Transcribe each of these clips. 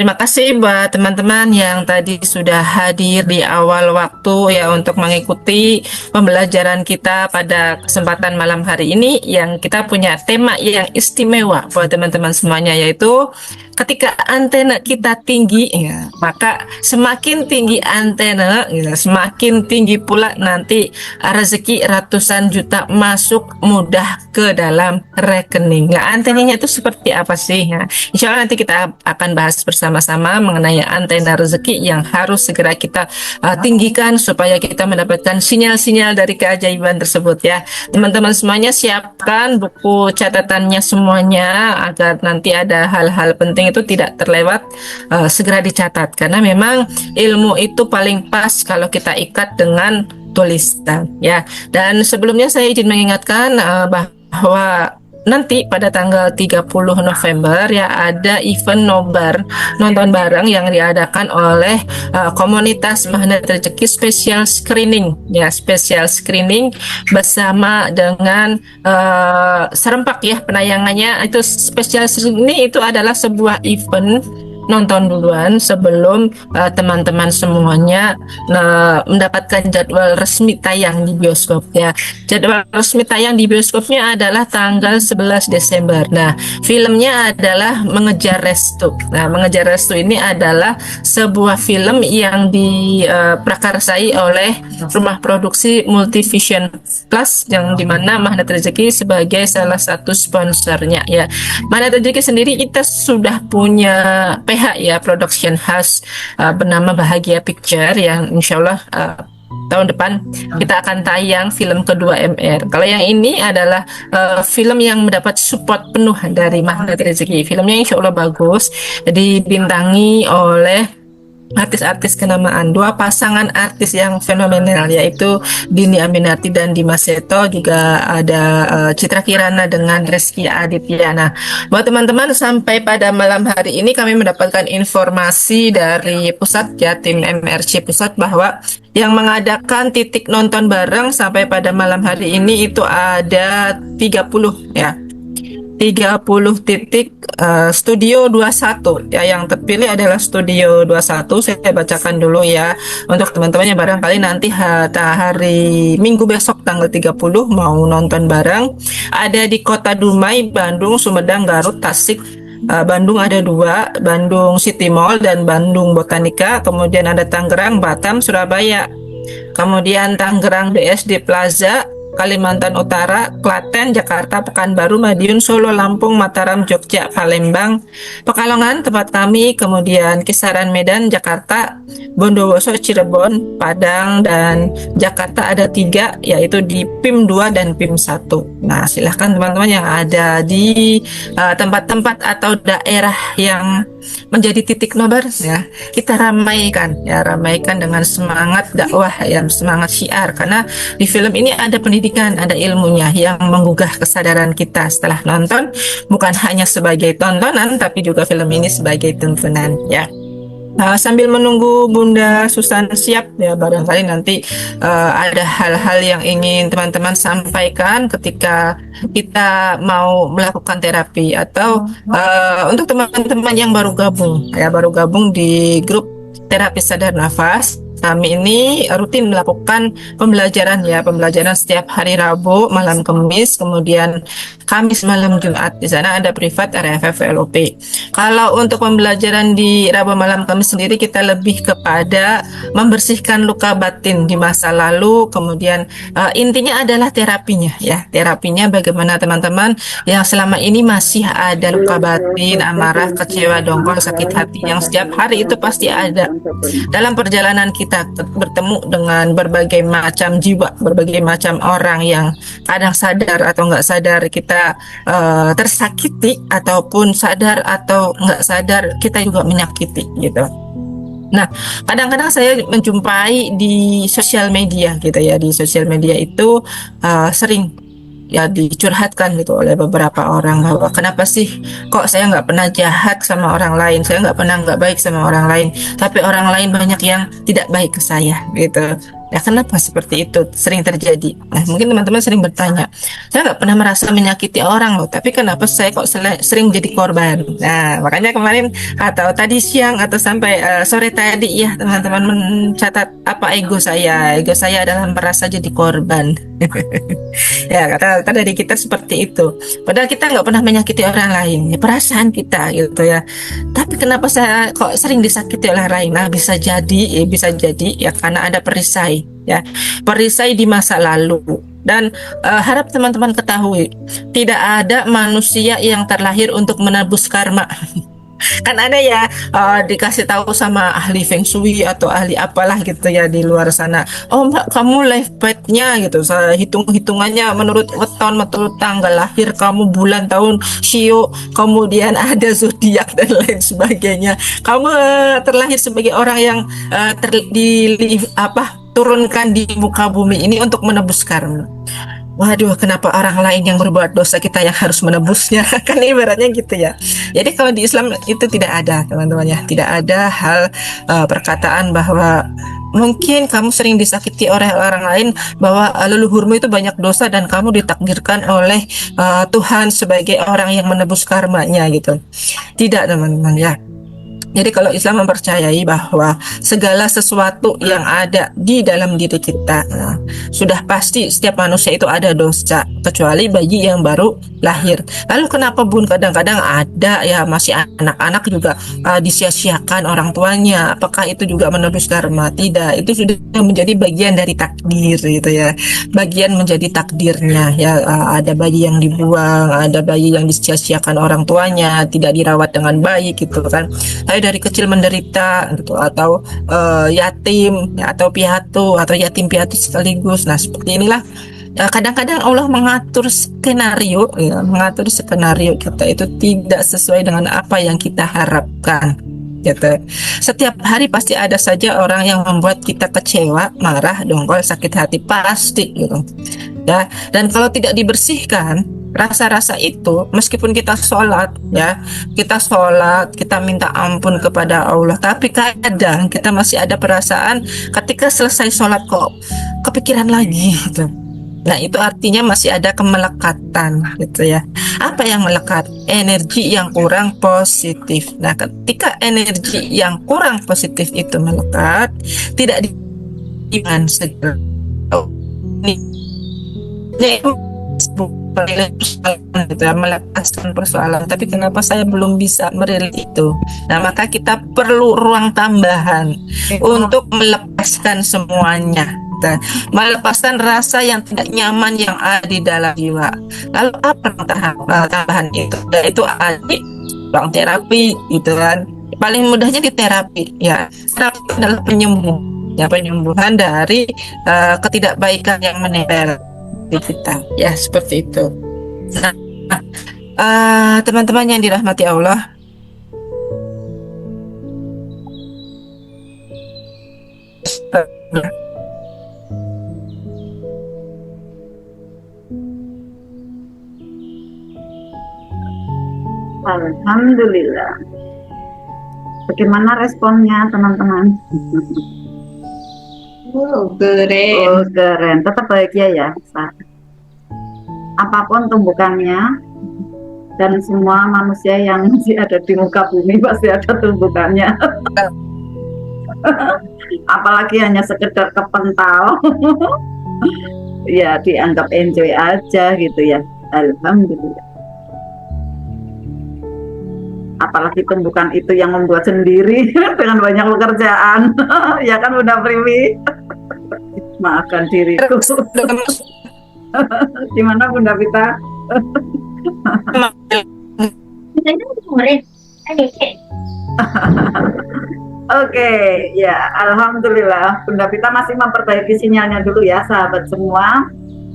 Terima kasih buat teman-teman yang tadi sudah hadir di awal waktu ya untuk mengikuti pembelajaran kita pada kesempatan malam hari ini yang kita punya tema yang istimewa buat teman-teman semuanya, yaitu ketika antena kita tinggi ya, maka semakin tinggi antena ya, semakin tinggi pula nanti rezeki ratusan juta masuk mudah ke dalam rekening. Nah, antenanya itu seperti apa sih ya? Insya Allah nanti kita akan bahas bersama-sama mengenai antena rezeki yang harus segera kita tinggikan supaya kita mendapatkan sinyal-sinyal dari keajaiban tersebut ya. Teman-teman semuanya siapkan buku catatannya semuanya agar nanti ada hal-hal penting itu tidak terlewat, segera dicatat karena memang ilmu itu paling pas kalau kita ikat dengan tulisan ya. Dan sebelumnya saya izin mengingatkan bahwa nanti pada tanggal 30 November ya ada event nobar nonton bareng yang diadakan oleh komunitas Magnet Rezeki Special Screening ya, special screening bersama dengan serempak ya penayangannya. Itu special screening itu adalah sebuah event nonton duluan sebelum teman-teman semuanya mendapatkan jadwal resmi tayang di bioskop ya. Jadwal resmi tayang di bioskopnya adalah tanggal 11 Desember. Nah, filmnya adalah Mengejar Restu. Nah, Mengejar Restu ini adalah sebuah film yang diprakarsai oleh rumah produksi Multivision Plus yang dimana Magnet Rezeki sebagai salah satu sponsornya ya. Magnet Rezeki sendiri kita sudah punya PH ya, production house bernama Bahagia Picture yang insya Allah tahun depan kita akan tayang film kedua MR. Kalau yang ini adalah film yang mendapat support penuh dari Magnet Rezeki. Filmnya insya Allah bagus, dibintangi oleh artis-artis kenamaan, dua pasangan artis yang fenomenal yaitu Dini Aminarti dan Dimas Seto, juga ada Citra Kirana dengan Reski Aditya. Nah, buat teman-teman sampai pada malam hari ini kami mendapatkan informasi dari pusat ya, tim MRC pusat, bahwa yang mengadakan titik nonton bareng sampai pada malam hari ini itu ada 30 ya. 30 titik Studio 21 ya, yang terpilih adalah Studio 21. Saya bacakan dulu ya untuk teman-teman yang barangkali nanti hari Minggu besok tanggal 30 mau nonton bareng. Ada di Kota Dumai, Bandung, Sumedang, Garut, Tasik. Bandung ada 2, Bandung City Mall dan Bandung Botanika. Kemudian ada Tangerang, Batam, Surabaya. Kemudian Tangerang BSD Plaza, Kalimantan Utara, Klaten, Jakarta, Pekanbaru, Madiun, Solo, Lampung, Mataram, Jogja, Palembang, Pekalongan tempat kami, kemudian kisaran Medan, Jakarta, Bondowoso, Cirebon, Padang, dan Jakarta ada 3 yaitu di PIM 2 dan PIM 1. Nah, silahkan teman-teman yang ada di tempat-tempat atau daerah yang menjadi titik nobar ya, kita ramaikan ya, ramaikan dengan semangat dakwah ya, semangat syiar, karena di film ini ada pendidikan, ada ilmunya yang menggugah kesadaran kita setelah nonton, bukan hanya sebagai tontonan tapi juga film ini sebagai tuntunan ya. Sambil menunggu Bunda Susan siap ya, barangkali nanti ada hal-hal yang ingin teman-teman sampaikan ketika kita mau melakukan terapi, atau untuk teman-teman yang baru gabung ya, baru gabung di grup terapi sadar nafas. Kami ini rutin melakukan pembelajaran ya, pembelajaran setiap hari Rabu malam Kamis, kemudian Kamis malam Jumat. Di sana ada privat RFF LOP. Kalau untuk pembelajaran di Rabu malam Kamis sendiri, kita lebih kepada membersihkan luka batin di masa lalu. Kemudian intinya adalah terapinya ya, terapinya bagaimana teman-teman yang selama ini masih ada luka batin, amarah, kecewa, dongkol, sakit hati yang setiap hari itu pasti ada dalam perjalanan kita bertemu dengan berbagai macam jiwa, berbagai macam orang yang kadang sadar atau nggak sadar kita tersakiti, ataupun sadar atau nggak sadar kita juga menyakiti gitu. Nah, kadang-kadang saya menjumpai di sosial media gitu ya, di sosial media itu sering ya dicurhatkan gitu oleh beberapa orang, bahwa kenapa sih kok saya nggak pernah jahat sama orang lain, saya nggak pernah nggak baik sama orang lain, tapi orang lain banyak yang tidak baik ke saya gitu. Nah, kenapa seperti itu sering terjadi? Nah, mungkin teman-teman sering bertanya, saya nggak pernah merasa menyakiti orang loh, tapi kenapa saya kok sering jadi korban? Nah, makanya kemarin atau tadi siang atau sampai sore tadi ya teman-teman mencatat apa ego saya adalah merasa jadi korban. Ya, kata dari kita seperti itu. Padahal kita nggak pernah menyakiti orang lain, ya, perasaan kita gitu ya. Tapi kenapa saya kok sering disakiti oleh orang lain? Nah, bisa jadi ya karena ada perisai, ya, perisai di masa lalu. Dan harap teman-teman ketahui, tidak ada manusia yang terlahir untuk menebus karma. Kan ada ya dikasih tahu sama ahli feng shui atau ahli apalah gitu ya di luar sana, oh mbak kamu life path-nya gitu, saya hitung-hitungannya menurut weton, menurut tanggal lahir kamu, bulan tahun shio, kemudian ada zodiak dan lain sebagainya, kamu terlahir sebagai orang yang turunkan di muka bumi ini untuk menebus karma. Waduh, kenapa orang lain yang berbuat dosa kita yang harus menebusnya? Kan ibaratnya gitu ya. Jadi kalau di Islam itu tidak ada, teman-teman ya. Tidak ada hal perkataan bahwa mungkin kamu sering disakiti oleh orang lain, bahwa leluhurmu itu banyak dosa dan kamu ditakdirkan oleh Tuhan sebagai orang yang menebus karmanya gitu. Tidak, teman-teman ya. Jadi kalau Islam mempercayai bahwa segala sesuatu yang ada di dalam diri kita, nah, sudah pasti setiap manusia itu ada dosa, kecuali bayi yang baru lahir. Lalu kenapa Bun kadang-kadang ada ya masih anak-anak juga disia-siakan orang tuanya? Apakah itu juga menebus karma? Tidak, itu sudah menjadi bagian dari takdir gitu ya. Bagian menjadi takdirnya ya, ada bayi yang dibuang, ada bayi yang disia-siakan orang tuanya, tidak dirawat dengan baik gitu kan. Dari kecil menderita gitu, atau yatim ya, atau piatu atau yatim piatu sekaligus. Nah, seperti inilah kadang-kadang Allah mengatur skenario ya, mengatur skenario kita itu tidak sesuai dengan apa yang kita harapkan gitu. Setiap hari pasti ada saja orang yang membuat kita kecewa, marah, dongkol, sakit hati, pasti gitu ya. Dan kalau tidak dibersihkan rasa-rasa itu, meskipun kita sholat ya, kita minta ampun kepada Allah, tapi kadang kita masih ada perasaan ketika selesai sholat kok kepikiran lagi gitu. Nah, itu artinya masih ada kemelekatan gitu ya. Apa yang melekat? Energi yang kurang positif. Nah, ketika energi yang kurang positif itu melekat, tidak dengan segera ini persoalan gitu ya, melepaskan persoalan, tapi kenapa saya belum bisa merilis itu? Nah, maka kita perlu ruang tambahan untuk melepaskan semuanya, melepaskan rasa yang tidak nyaman yang ada di dalam jiwa. Lalu apa tambahan itu? Yaitu ruang terapi gitu kan. Paling mudahnya di terapi ya. Terapi adalah penyembuh, ya, penyembuhan dari ketidakbaikan yang menempel di kita ya, seperti itu. Nah, teman-teman yang dirahmati Allah, alhamdulillah. Bagaimana responnya teman-teman? Keren. Oh, keren. Tetap bahagia ya. Apapun tumbukannya, dan semua manusia yang masih ada di muka bumi pasti ada tumbukannya. Apalagi hanya sekedar kepental. Ya, dianggap enjoy aja gitu ya. Alhamdulillah. Apalagi tumbukan itu yang membuat sendiri dengan banyak pekerjaan. Ya kan Bunda Priwi? Maafkan diriku. Gimana Bunda Pita? Oke, ya alhamdulillah Bunda Pita masih memperbaiki sinyalnya dulu ya sahabat semua.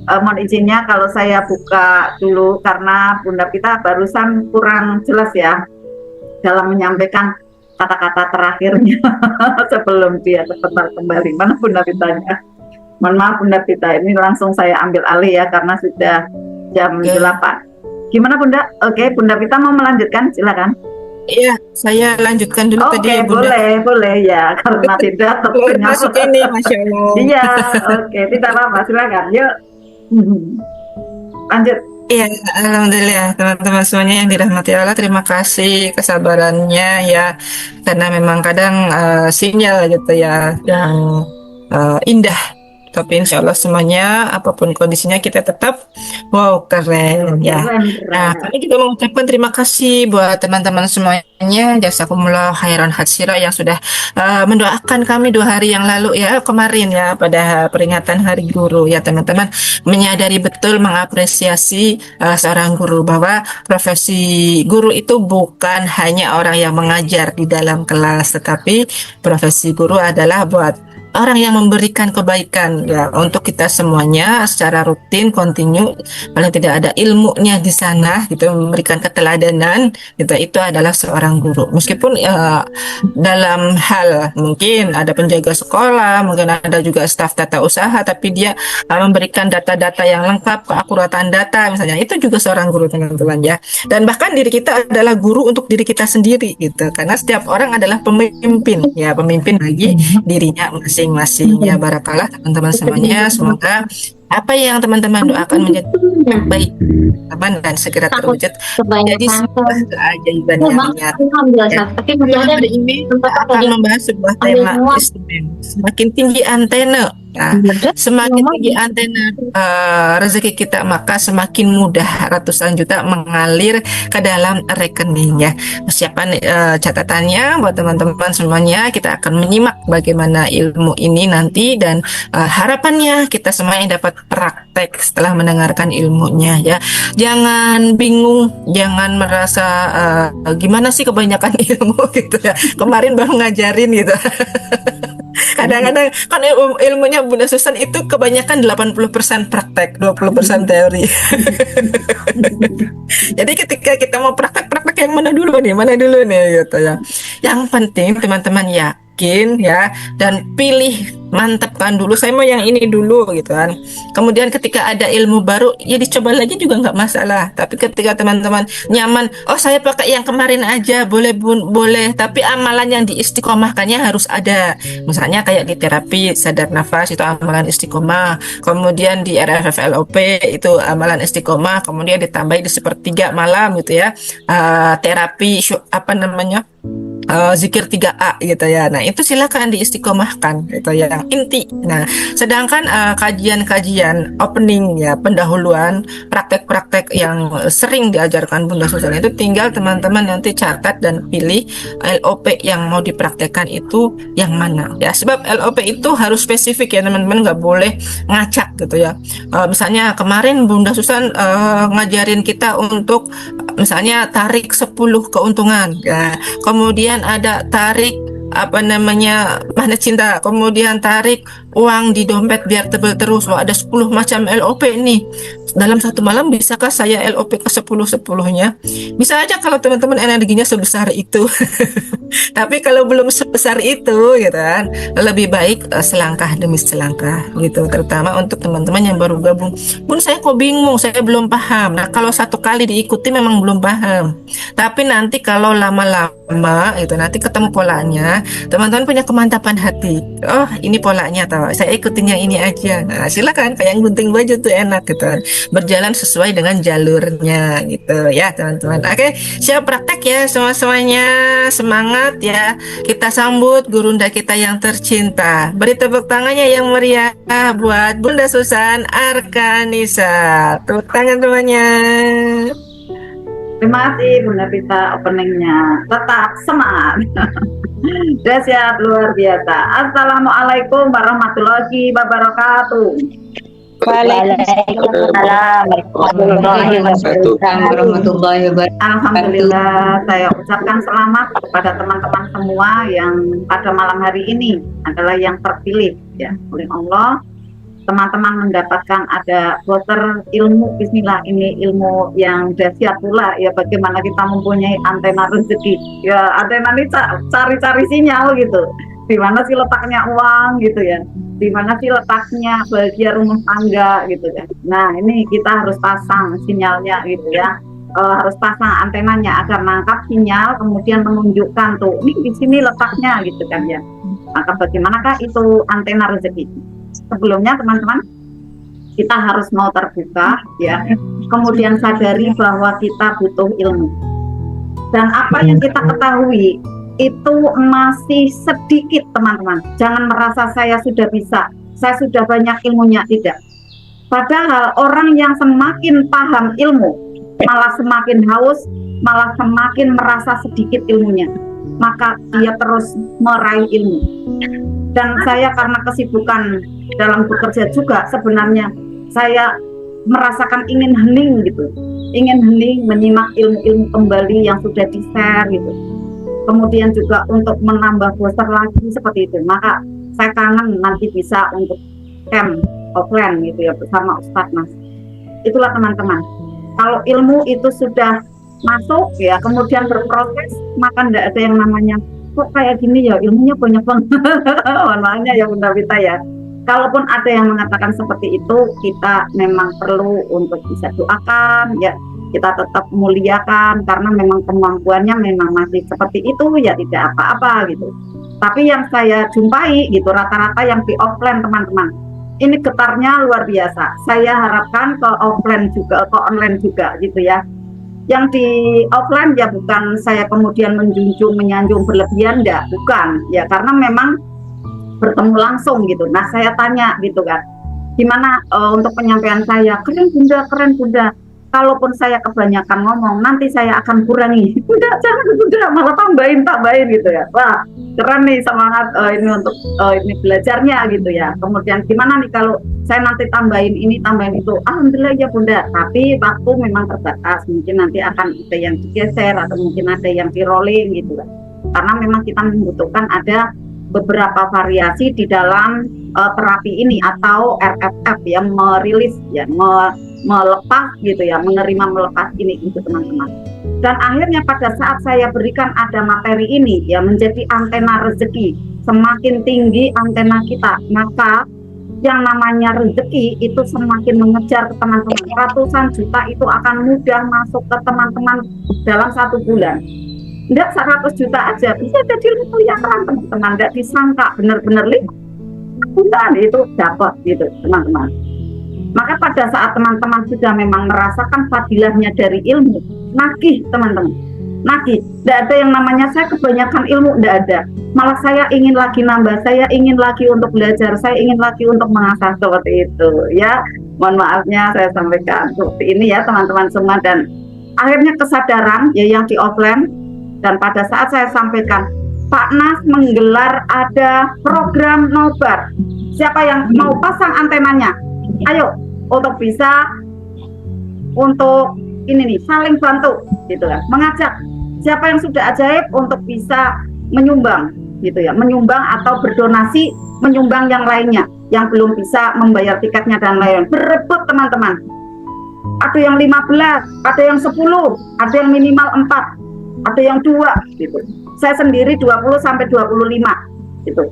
Mohon izinnya kalau saya buka dulu karena Bunda Pita barusan kurang jelas ya dalam menyampaikan kata-kata terakhirnya sebelum dia terpental kembali. Mana Bunda Pitanya? Mohon maaf Bunda Pita, ini langsung saya ambil alih ya karena sudah jam 8. Gimana Bunda? Oke, Bunda Pita mau melanjutkan, silakan. Iya, saya lanjutkan dulu tadi Oke, ya Bunda. boleh ya, karena tidak Keluar waktunya. masuk ini, Masya Allah. Iya, oke, tidak apa-apa, silakan. Yuk, lanjut. Iya, alhamdulillah teman-teman semuanya yang dirahmati Allah, terima kasih kesabarannya ya, karena memang kadang sinyal gitu ya yang indah. Tapi insya Allah semuanya, apapun kondisinya kita tetap wow keren ya. Keren, Nah, keren. kami juga mengucapkan terima kasih buat teman-teman semuanya, jazakumullah khairan hatsira yang sudah mendoakan kami 2 hari yang lalu ya, kemarin ya pada peringatan Hari Guru ya teman-teman, menyadari betul mengapresiasi seorang guru bahwa profesi guru itu bukan hanya orang yang mengajar di dalam kelas, tetapi profesi guru adalah buat orang yang memberikan kebaikan ya untuk kita semuanya secara rutin, kontinu, paling tidak ada ilmunya di sana gitu, memberikan keteladanan gitu, itu adalah seorang guru. Meskipun dalam hal mungkin ada penjaga sekolah, mungkin ada juga staf tata usaha, tapi dia memberikan data-data yang lengkap, keakuratan data misalnya, itu juga seorang guru teman-teman ya. Dan bahkan diri kita adalah guru untuk diri kita sendiri gitu, karena setiap orang adalah pemimpin ya, pemimpin bagi dirinya masing-masing ya. Barakallah teman-teman semuanya, semoga apa yang teman-teman doakan menjadi yang baik teman dan segera terwujud menjadi sebuah keajaiban yang nyata ya. Malam hari ini kita akan membahas sebuah tema istimewa, semakin tinggi antena. Nah, semakin tinggi antena rezeki kita, maka semakin mudah ratusan juta mengalir ke dalam rekeningnya. Persiapan catatannya buat teman-teman semuanya, kita akan menyimak bagaimana ilmu ini nanti, dan harapannya kita semuanya dapat praktek setelah mendengarkan ilmunya ya. Jangan bingung, jangan merasa gimana sih kebanyakan ilmu gitu ya. Kemarin baru ngajarin gitu. Kadang-kadang kan ilmunya Bunda Susan itu kebanyakan 80% praktek, 20% teori. Jadi ketika kita mau praktek yang mana dulu nih, gitu ya. Yang penting teman-teman yakin ya, dan pilih, mantapkan dulu, saya mau yang ini dulu gitu kan. Kemudian ketika ada ilmu baru ya dicoba lagi juga nggak masalah. Tapi ketika teman-teman nyaman, oh saya pakai yang kemarin aja, boleh bun, boleh. Tapi amalan yang diistiqomahkannya harus ada. Misalnya kayak di terapi sadar nafas itu amalan istiqomah. Kemudian di RFFLOP itu amalan istiqomah. Kemudian ditambahi di sepertiga malam gitu ya. Terapi apa namanya? Zikir 3A gitu ya. Nah, itu silakan diistiqomahkan gitu ya, yang inti. Nah, sedangkan kajian-kajian opening ya, pendahuluan, praktek-praktek yang sering diajarkan Bunda Susan itu tinggal teman-teman nanti catat dan pilih LOP yang mau dipraktekkan itu yang mana ya. Sebab LOP itu harus spesifik ya teman-teman, nggak boleh ngacak gitu ya. Misalnya kemarin Bunda Susan ngajarin kita untuk misalnya tarik 10 keuntungan ya. Kemudian ada tarik apa namanya magnet cinta, kemudian tarik uang di dompet biar tebel terus. Wah, ada 10 macam LOP nih. Dalam satu malam bisakah saya LOP ke 10-10-nya? Bisa aja kalau teman-teman energinya sebesar itu. Tapi kalau belum sebesar itu gitu kan, lebih baik selangkah demi selangkah gitu, terutama untuk teman-teman yang baru gabung. Bun, saya kok bingung, saya belum paham. Nah, kalau satu kali diikuti memang belum paham. Tapi nanti kalau lama-lama itu nanti ketemu polanya, teman-teman punya kemantapan hati. Oh, ini polanya tahu. Saya ikutin yang ini aja. Nah, silakan kayak gunting baju tuh enak gitu. Berjalan sesuai dengan jalurnya gitu ya, teman-teman. Oke, siap praktek ya semua-semuanya. Semangat ya. Kita sambut gurunda kita yang tercinta. Beri tepuk tangannya yang meriah buat Bunda Susan Arkanisa. Tepuk tangan semuanya. Terima kasih Bunda Pita openingnya. Tetap semangat. Dahsyat luar biasa. Assalamualaikum warahmatullahi wabarakatuh. Waalaikumsalam warahmatullahi wabarakatuh. Alhamdulillah, saya ucapkan selamat kepada teman-teman semua yang pada malam hari ini adalah yang terpilih ya oleh Allah. Teman-teman mendapatkan ada voter ilmu, bismillah, ini ilmu yang dahsyat pula ya, bagaimana kita mempunyai antena rezeki ya. Antena ini cari-cari sinyal gitu, di mana sih letaknya uang gitu ya, di mana sih letaknya bahagia rumah tangga gitu ya. Nah, ini kita harus pasang sinyalnya gitu ya. harus pasang antenanya agar nangkap sinyal, kemudian menunjukkan tuh ini di sini letaknya gitu kan ya. Maka bagaimanakah itu antena rezeki? Sebelumnya teman-teman, kita harus mau terbuka ya, kemudian sadari bahwa kita butuh ilmu, dan apa yang kita ketahui itu masih sedikit teman-teman. Jangan merasa saya sudah bisa, saya sudah banyak ilmunya, tidak. Padahal orang yang semakin paham ilmu malah semakin haus, malah semakin merasa sedikit ilmunya, maka dia terus meraih ilmu. Dan saya karena kesibukan dalam bekerja juga, sebenarnya saya merasakan ingin hening gitu, ingin hening menyimak ilmu-ilmu kembali yang sudah di-share gitu. Kemudian juga untuk menambah booster lagi seperti itu. Maka saya kangen nanti bisa untuk camp offline gitu ya bersama Ustadz Mas. Itulah teman-teman, kalau ilmu itu sudah masuk ya, kemudian berproses, maka tidak ada yang namanya kok kayak gini ya, ilmunya banyak banget. Makanya ya Bunda Vita ya, kalaupun ada yang mengatakan seperti itu, kita memang perlu untuk bisa doakan ya, kita tetap muliakan karena memang kemampuannya memang masih seperti itu ya, tidak apa-apa gitu. Tapi yang saya jumpai gitu, rata-rata yang di offline teman-teman, ini getarnya luar biasa. Saya harapkan ke offline juga, ke online juga gitu ya. Yang di offline ya bukan saya kemudian menjunjung, menyanjung berlebihan, enggak, bukan ya, karena memang bertemu langsung gitu. Nah saya tanya gitu kan, gimana untuk penyampaian saya? Keren bunda. Kalaupun saya kebanyakan ngomong, nanti saya akan kurangi. Udah, jangan bunda, malah tambahin gitu ya. Wah, keren nih, semangat ini untuk ini belajarnya gitu ya. Kemudian gimana nih kalau saya nanti tambahin ini, tambahin itu? Alhamdulillah ya bunda, tapi waktu memang terbatas. Mungkin nanti akan ada yang digeser atau mungkin ada yang di rolling gitu kan. Karena memang kita membutuhkan ada beberapa variasi di dalam terapi ini, atau RFF ya, merilis ya, melepas gitu ya, menerima melepas ini gitu teman-teman. Dan akhirnya pada saat saya berikan ada materi ini ya, menjadi antena rezeki. Semakin tinggi antena kita, maka yang namanya rezeki itu semakin mengejar ke teman-teman. Ratusan juta itu akan mudah masuk ke teman-teman dalam 1 bulan. Enggak 100 juta aja, bisa jadi miliaran teman-teman, enggak disangka, benar-benar bukan itu dapat gitu teman-teman. Maka pada saat teman-teman sudah memang merasakan fadilahnya dari ilmu, nagih teman-teman, nagih. Tidak ada yang namanya saya kebanyakan ilmu, tidak ada. Malah saya ingin lagi nambah, saya ingin lagi untuk belajar, saya ingin lagi untuk mengasah, seperti itu ya. Mohon maafnya saya sampaikan seperti ini ya teman-teman semua. Dan akhirnya kesadaran ya yang di offline, dan pada saat saya sampaikan, Pak Nas menggelar ada program nobar. Siapa yang mau pasang antenanya? Ayo untuk bisa untuk ini nih, saling bantu gitu ya, mengajak siapa yang sudah ajaib untuk bisa menyumbang gitu ya, menyumbang atau berdonasi, menyumbang yang lainnya yang belum bisa membayar tiketnya dan lain-lain. Berebut teman-teman, ada yang 15, ada yang 10, ada yang minimal 4, ada yang 2 gitu. Saya sendiri 20 sampai 25 gitu.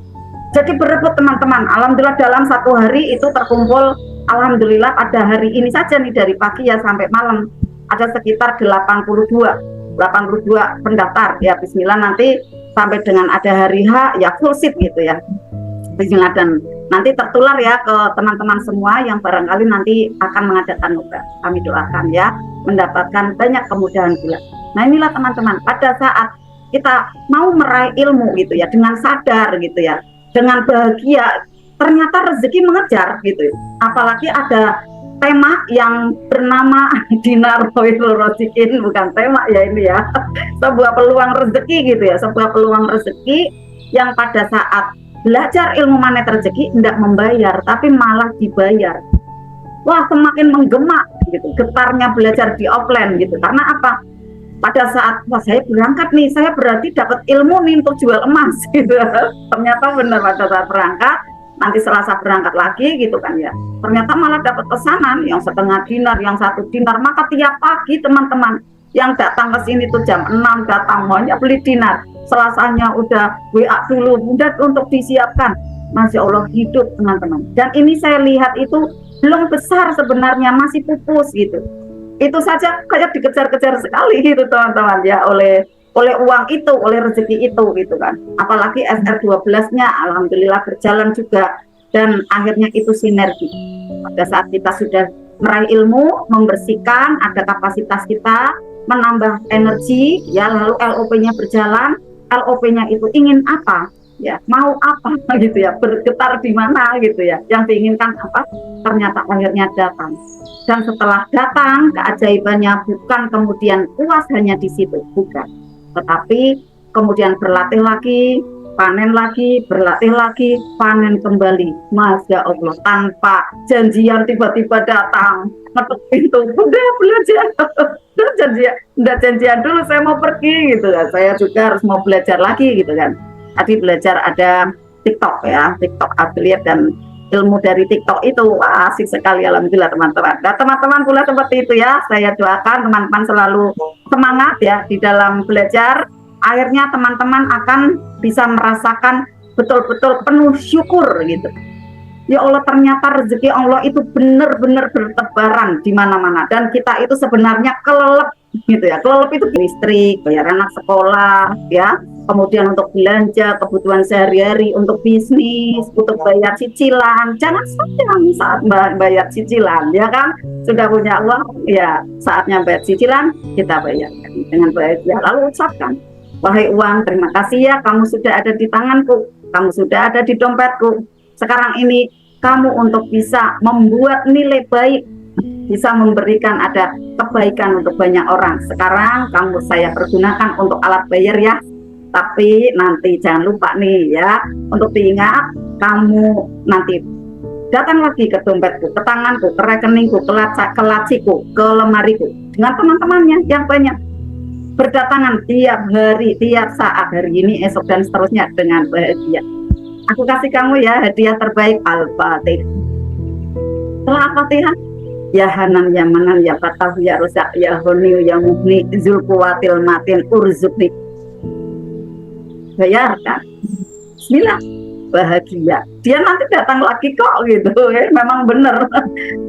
Jadi berebut teman-teman. Alhamdulillah dalam 1 hari itu terkumpul, alhamdulillah pada hari ini saja nih dari pagi ya sampai malam ada sekitar 82 pendaftar ya. Bismillah nanti sampai dengan ada hari H ya full seat gitu ya. Bismillah, dan nanti tertular ya ke teman-teman semua yang barangkali nanti akan mengadakan nobar. Kami doakan ya mendapatkan banyak kemudahan pula. Nah inilah teman-teman, pada saat kita mau meraih ilmu gitu ya, dengan sadar gitu ya, dengan bahagia, ternyata rezeki mengejar gitu ya. Apalagi ada tema yang bernama Dinar Khairul Razikin, bukan tema ya ini ya, sebuah peluang rezeki gitu ya, sebuah peluang rezeki yang pada saat belajar ilmu manet rezeki tidak membayar tapi malah dibayar. Wah, semakin menggema gitu getarnya belajar di offline gitu. Karena apa? Pada saat wah saya berangkat nih, saya berarti dapat ilmu nih untuk jual emas gitu. Ternyata benar pada saat berangkat, nanti Selasa berangkat lagi gitu kan ya. Ternyata malah dapat pesanan yang setengah dinar, yang 1 dinar. Maka tiap pagi teman-teman yang datang ke sini tuh jam 6 datang maunya beli dinar. Selasanya udah WA dulu, udah untuk disiapkan. Masya Allah, hidup teman-teman. Dan ini saya lihat itu belum besar sebenarnya, masih pupus gitu. itu saja kayak dikejar-kejar sekali gitu teman-teman ya, oleh uang itu, oleh rezeki itu gitu kan. Apalagi SR12-nya alhamdulillah berjalan juga, dan akhirnya itu sinergi. Pada saat kita sudah meraih ilmu, membersihkan, ada kapasitas kita, menambah energi ya, lalu LOP-nya berjalan. LOP-nya itu ingin apa ya, mau apa gitu ya, bergetar di mana gitu ya, yang diinginkan apa, ternyata akhirnya datang. Dan setelah datang, keajaibannya bukan kemudian puas hanya di situ, bukan, tetapi kemudian berlatih lagi, panen lagi, berlatih lagi, panen kembali. Masya Allah, tanpa janjian tiba-tiba datang, ngetuk pintu, udah belajar, udah janjian dulu, saya mau pergi gitu kan. Saya juga harus mau belajar lagi gitu kan. Tadi belajar ada TikTok ya, TikTok affiliate, dan ilmu dari TikTok itu asik sekali alhamdulillah teman-teman. Nah teman-teman pula seperti itu ya, saya doakan teman-teman selalu semangat ya di dalam belajar. Akhirnya teman-teman akan bisa merasakan betul-betul penuh syukur gitu. Ya Allah, ternyata rezeki Allah itu benar-benar bertebaran di mana-mana, dan kita itu sebenarnya kelelep gitu ya. Kelelep itu listrik, bayar anak sekolah ya, kemudian untuk belanja kebutuhan sehari-hari, untuk bisnis, untuk bayar cicilan. Jangan sayang saat bayar cicilan ya kan, sudah punya uang ya, saatnya bayar cicilan kita bayar dengan baik ya. Lalu ucapkan, wahai uang, terima kasih ya, kamu sudah ada di tanganku, kamu sudah ada di dompetku. Sekarang ini kamu untuk bisa membuat nilai baik, bisa memberikan ada kebaikan untuk banyak orang. Sekarang kamu saya pergunakan untuk alat bayar ya, tapi nanti jangan lupa nih ya, untuk diingat, kamu nanti datang lagi ke dompetku, ke tanganku, ke rekeningku, ke laciku, ke lemariku, dengan teman-temannya yang banyak, berdatangan tiap hari, tiap saat, hari ini, esok, dan seterusnya dengan bahagia. Aku kasih kamu ya hadiah terbaik, Al-Fatihah. Setelah Al-Fatihah, ya Hanan, ya Manan, ya Fatah, ya Rusak, ya Honiu, ya Muhni, Zulkuwatil Matin, Urzukni. Bayarkan. Bismillah, bahagia. Dia nanti datang lagi kok gitu ya. Memang benar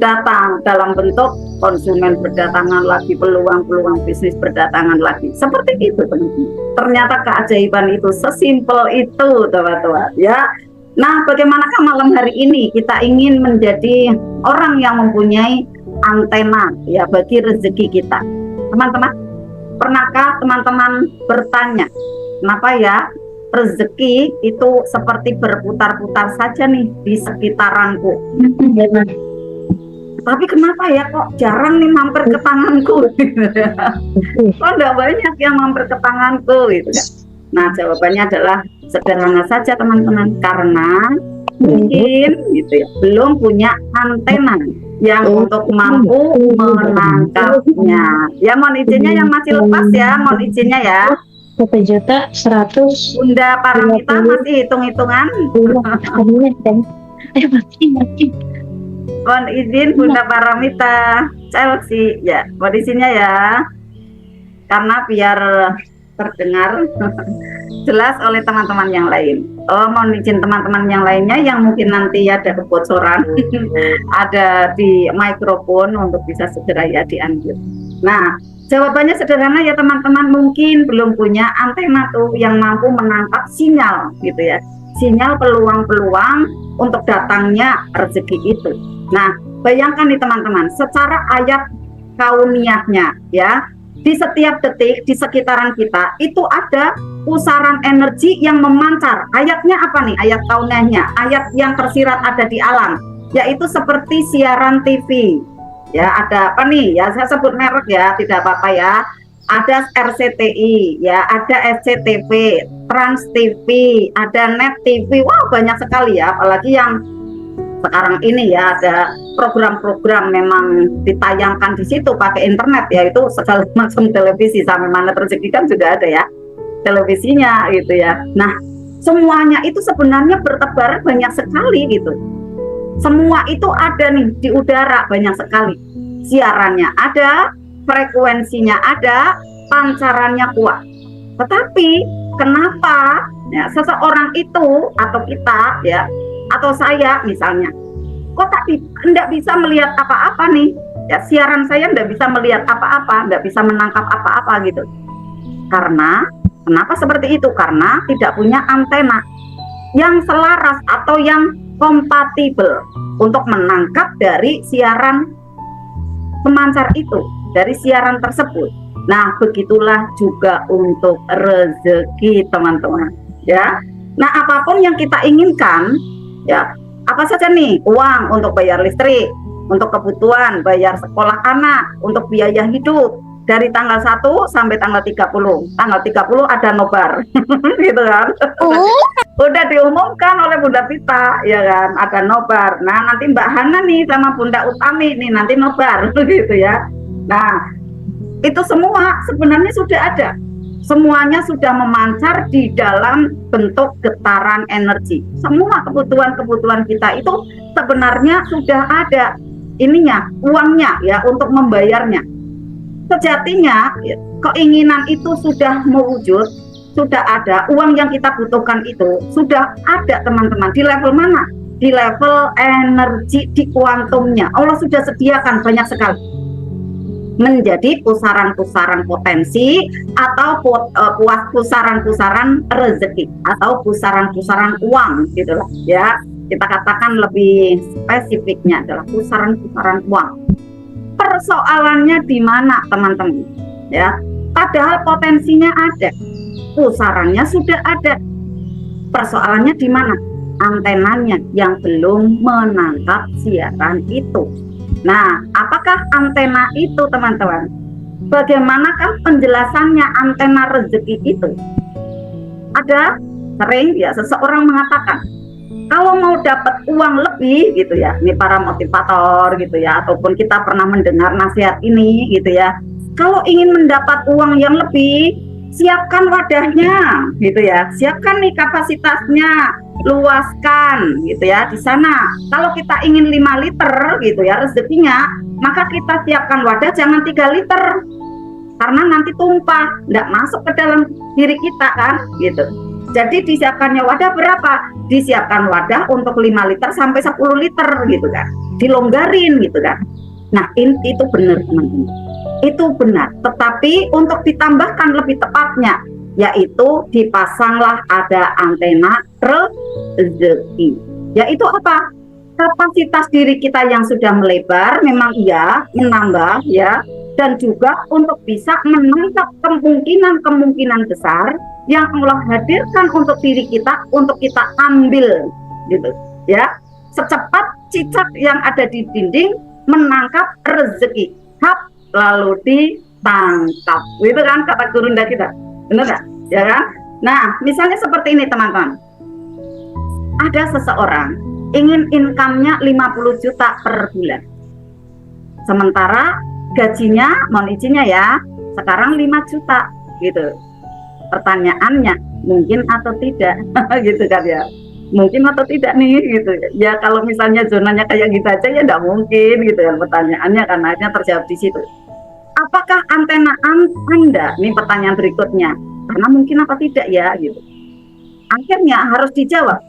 datang dalam bentuk konsumen berdatangan lagi, peluang-peluang bisnis berdatangan lagi. Seperti itu teman-teman. Ternyata keajaiban itu sesimpel itu teman-teman ya. Nah, bagaimanakah malam hari ini kita ingin menjadi orang yang mempunyai antena ya bagi rezeki kita. Teman-teman, pernahkah teman-teman bertanya, kenapa ya rezeki itu seperti berputar-putar saja nih di sekitaranku? Tapi kenapa ya kok jarang nih mampir ke tanganku? Kok enggak banyak yang mampir ke tanganku gitu ya? Nah, jawabannya adalah sederhana saja teman-teman, karena mungkin gitu ya, belum punya antena yang untuk mampu menangkapnya. Ya, mohon izinnya yang masih lepas ya, mohon izinnya ya. 1.100.000. Bunda Paramita masih hitung-hitungan. Mohon izin Bunda Paramita, Chelsea ya, mohon izinnya ya, karena biar terdengar jelas oleh teman-teman yang lain. Mohon izin teman-teman yang lainnya yang mungkin nanti ada kebocoran ada di mikrofon untuk bisa segera ya diunmute. Nah, jawabannya sederhana ya teman-teman, mungkin belum punya antena tuh yang mampu menangkap sinyal gitu ya, sinyal peluang-peluang untuk datangnya rezeki itu. Nah, bayangkan nih teman-teman, secara ayat kauniyahnya ya, di setiap detik di sekitaran kita itu ada pusaran energi yang memancar. Ayatnya apa nih? Ayat kauniyahnya, ayat yang tersirat ada di alam, yaitu seperti siaran TV. Ya, ada apa nih? Ya, saya sebut merek ya, tidak apa-apa ya. Ada RCTI, ya, ada SCTV, Trans TV, ada Net TV. Wow, banyak sekali ya, apalagi yang sekarang ini ya, ada program-program memang ditayangkan di situ pakai internet ya, itu segala macam televisi, sampai mana rezeki kan juga ada ya televisinya gitu ya. Nah, semuanya itu sebenarnya bertebaran banyak sekali gitu. Semua itu ada nih di udara banyak sekali. Siarannya ada, frekuensinya ada, pancarannya kuat. Tetapi kenapa ya seseorang itu atau kita ya, atau saya misalnya, kok tapi tidak bisa melihat apa-apa nih? Ya, siaran saya nggak bisa melihat apa-apa, nggak bisa menangkap apa-apa gitu. Karena kenapa seperti itu? Karena tidak punya antena yang selaras atau yang kompatibel untuk menangkap dari siaran pemancar itu, dari siaran tersebut. Nah, begitulah juga untuk rezeki, teman-teman. Ya. Nah, apapun yang kita inginkan, ya, apa saja nih? Uang untuk bayar listrik, untuk kebutuhan, bayar sekolah anak, untuk biaya hidup, dari tanggal 1 sampai tanggal 30. Tanggal 30 ada nobar. Gitu kan. Udah diumumkan oleh Bunda Pita, ya kan, ada nobar. Nah, nanti Mbak Hana nih sama Bunda Utami nih nanti nobar gitu ya. Nah, itu semua sebenarnya sudah ada. Semuanya sudah memancar di dalam bentuk getaran energi. Semua kebutuhan-kebutuhan kita itu sebenarnya sudah ada ininya, uangnya ya untuk membayarnya. Sejatinya keinginan itu sudah mewujud, sudah ada, uang yang kita butuhkan itu sudah ada, teman-teman. Di level mana? Di level energi, di kuantumnya. Allah sudah sediakan banyak sekali menjadi pusaran-pusaran potensi atau pusaran-pusaran rezeki atau pusaran-pusaran uang gitu lah ya. Kita katakan lebih spesifiknya adalah pusaran-pusaran uang. Persoalannya di mana, teman-teman? Ya, padahal potensinya ada, pusarannya sudah ada. Persoalannya di mana? Antenanya yang belum menangkap siaran itu. Nah, apakah antena itu, teman-teman? Bagaimanakah penjelasannya antena rezeki itu? Ada sering ya seseorang mengatakan, kalau mau dapat uang lebih gitu ya, ini para motivator gitu ya, ataupun kita pernah mendengar nasihat ini gitu ya. Kalau ingin mendapat uang yang lebih, siapkan wadahnya gitu ya, siapkan nih kapasitasnya, luaskan gitu ya di sana. Kalau kita ingin 5 liter gitu ya rezekinya, maka kita siapkan wadah jangan 3 liter. Karena nanti tumpah, nggak masuk ke dalam diri kita kan gitu. Jadi disiapkannya wadah berapa? Disiapkan wadah untuk 5 liter sampai 10 liter gitu kan. Dilonggarin gitu kan. Nah, itu benar, teman-teman. Itu benar. Tetapi untuk ditambahkan lebih tepatnya, yaitu dipasanglah ada antena rezeki. Yaitu apa? Kapasitas diri kita yang sudah melebar memang iya menambah ya, dan juga untuk bisa menangkap kemungkinan-kemungkinan besar yang Allah hadirkan untuk diri kita, untuk kita ambil gitu ya. Secepat cicak yang ada di dinding menangkap rezeki, hap lalu ditangkap. Itu kan kata gurunda kita. Benar nggak? Ya kan? Nah, misalnya seperti ini, teman-teman. Ada seseorang ingin income-nya 50 juta per bulan. Sementara gajinya, mohon izinnya ya, sekarang 5 juta gitu. Pertanyaannya, mungkin atau tidak gitu kan ya. Mungkin atau tidak nih gitu. Ya kalau misalnya zonanya kayak gitu aja ya enggak mungkin gitu kan pertanyaannya, karena hanya terjawab di situ. Apakah antena Anda, ini pertanyaan berikutnya, karena mungkin apa tidak ya gitu. Akhirnya harus dijawab,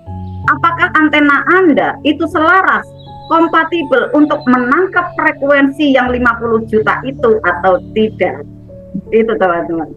apakah antena Anda itu selaras, kompatibel untuk menangkap frekuensi yang 50 juta itu atau tidak. Itu teman-teman.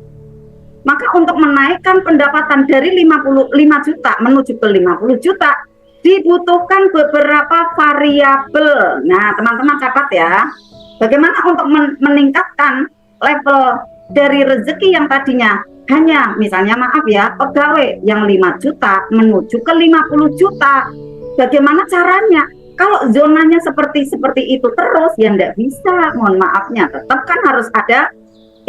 Maka untuk menaikkan pendapatan dari 55 juta menuju ke 50 juta dibutuhkan beberapa variabel. Nah, teman-teman catat ya. Bagaimana untuk meningkatkan level dari rezeki yang tadinya hanya misalnya maaf ya pegawai yang 5 juta menuju ke 50 juta. Bagaimana caranya? Kalau zonanya seperti itu terus ya enggak bisa, mohon maafnya. Tetap kan harus ada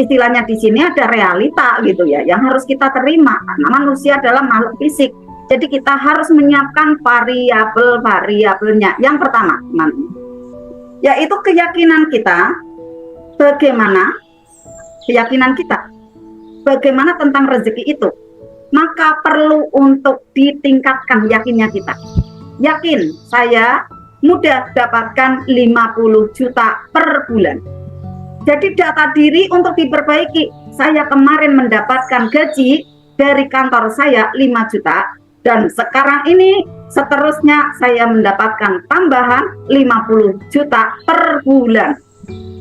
istilahnya di sini ada realita gitu ya yang harus kita terima karena manusia adalah makhluk fisik. Jadi kita harus menyiapkan variabel-variabelnya. Yang pertama, teman-teman, yaitu keyakinan kita. Bagaimana keyakinan kita? Bagaimana tentang rezeki itu? Maka perlu untuk ditingkatkan yakinnya kita. Yakin saya mudah dapatkan 50 juta per bulan. Jadi data diri untuk diperbaiki. Saya kemarin mendapatkan gaji dari kantor saya 5 juta dan sekarang ini seterusnya saya mendapatkan tambahan 50 juta per bulan.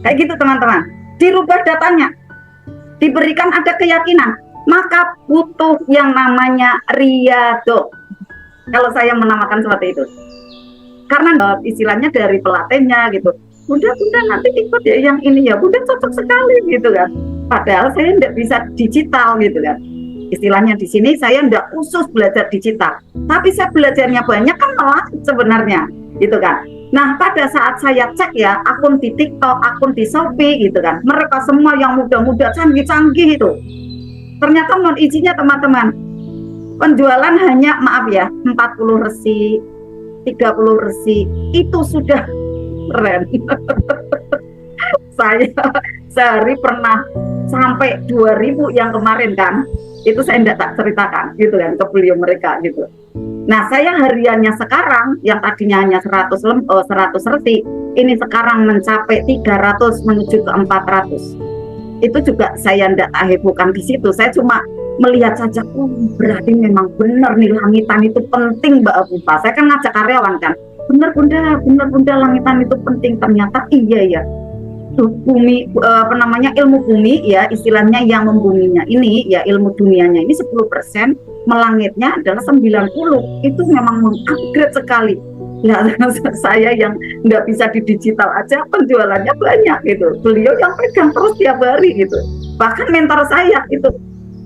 Kayak gitu teman-teman. Dirubah datanya, diberikan ada keyakinan, maka butuh yang namanya riyadhah. Kalau saya menamakan seperti itu, karena istilahnya dari pelatihnya gitu, bunda nanti ikut ya yang ini ya, bunda cocok sekali gitu kan. Padahal saya tidak bisa digital gitu kan. Istilahnya di sini saya tidak khusus belajar digital, tapi saya belajarnya banyak kan malah sebenarnya gitu kan. Nah, pada saat saya cek ya akun di TikTok, akun di Shopee gitu kan, mereka semua yang muda-muda canggih-canggih itu, ternyata mohon izinnya teman-teman, penjualan hanya maaf ya 40 resi, 30 resi, itu sudah keren. Saya sehari pernah sampai 2000 yang kemarin kan, itu saya tidak tak ceritakan gitu kan ke beliau mereka gitu. Nah, saya hariannya sekarang yang tadinya hanya 100 reti, ini sekarang mencapai 300 menuju ke 400. Itu juga saya tidak hebohkan di situ. Saya cuma melihat saja, oh berarti memang benar nih langitan itu penting Mbak Afifa. Saya kan ngajak karyawan kan, benar bunda langitan itu penting. Ternyata iya ya. Bumi ilmu bumi ya istilahnya yang membuminya ini ya ilmu dunianya ini 10%, melangitnya adalah 90, itu memang mengupgrade sekali. Nah, saya yang nggak bisa di digital aja penjualannya banyak gitu, beliau yang pegang terus tiap hari gitu. Bahkan mentor saya itu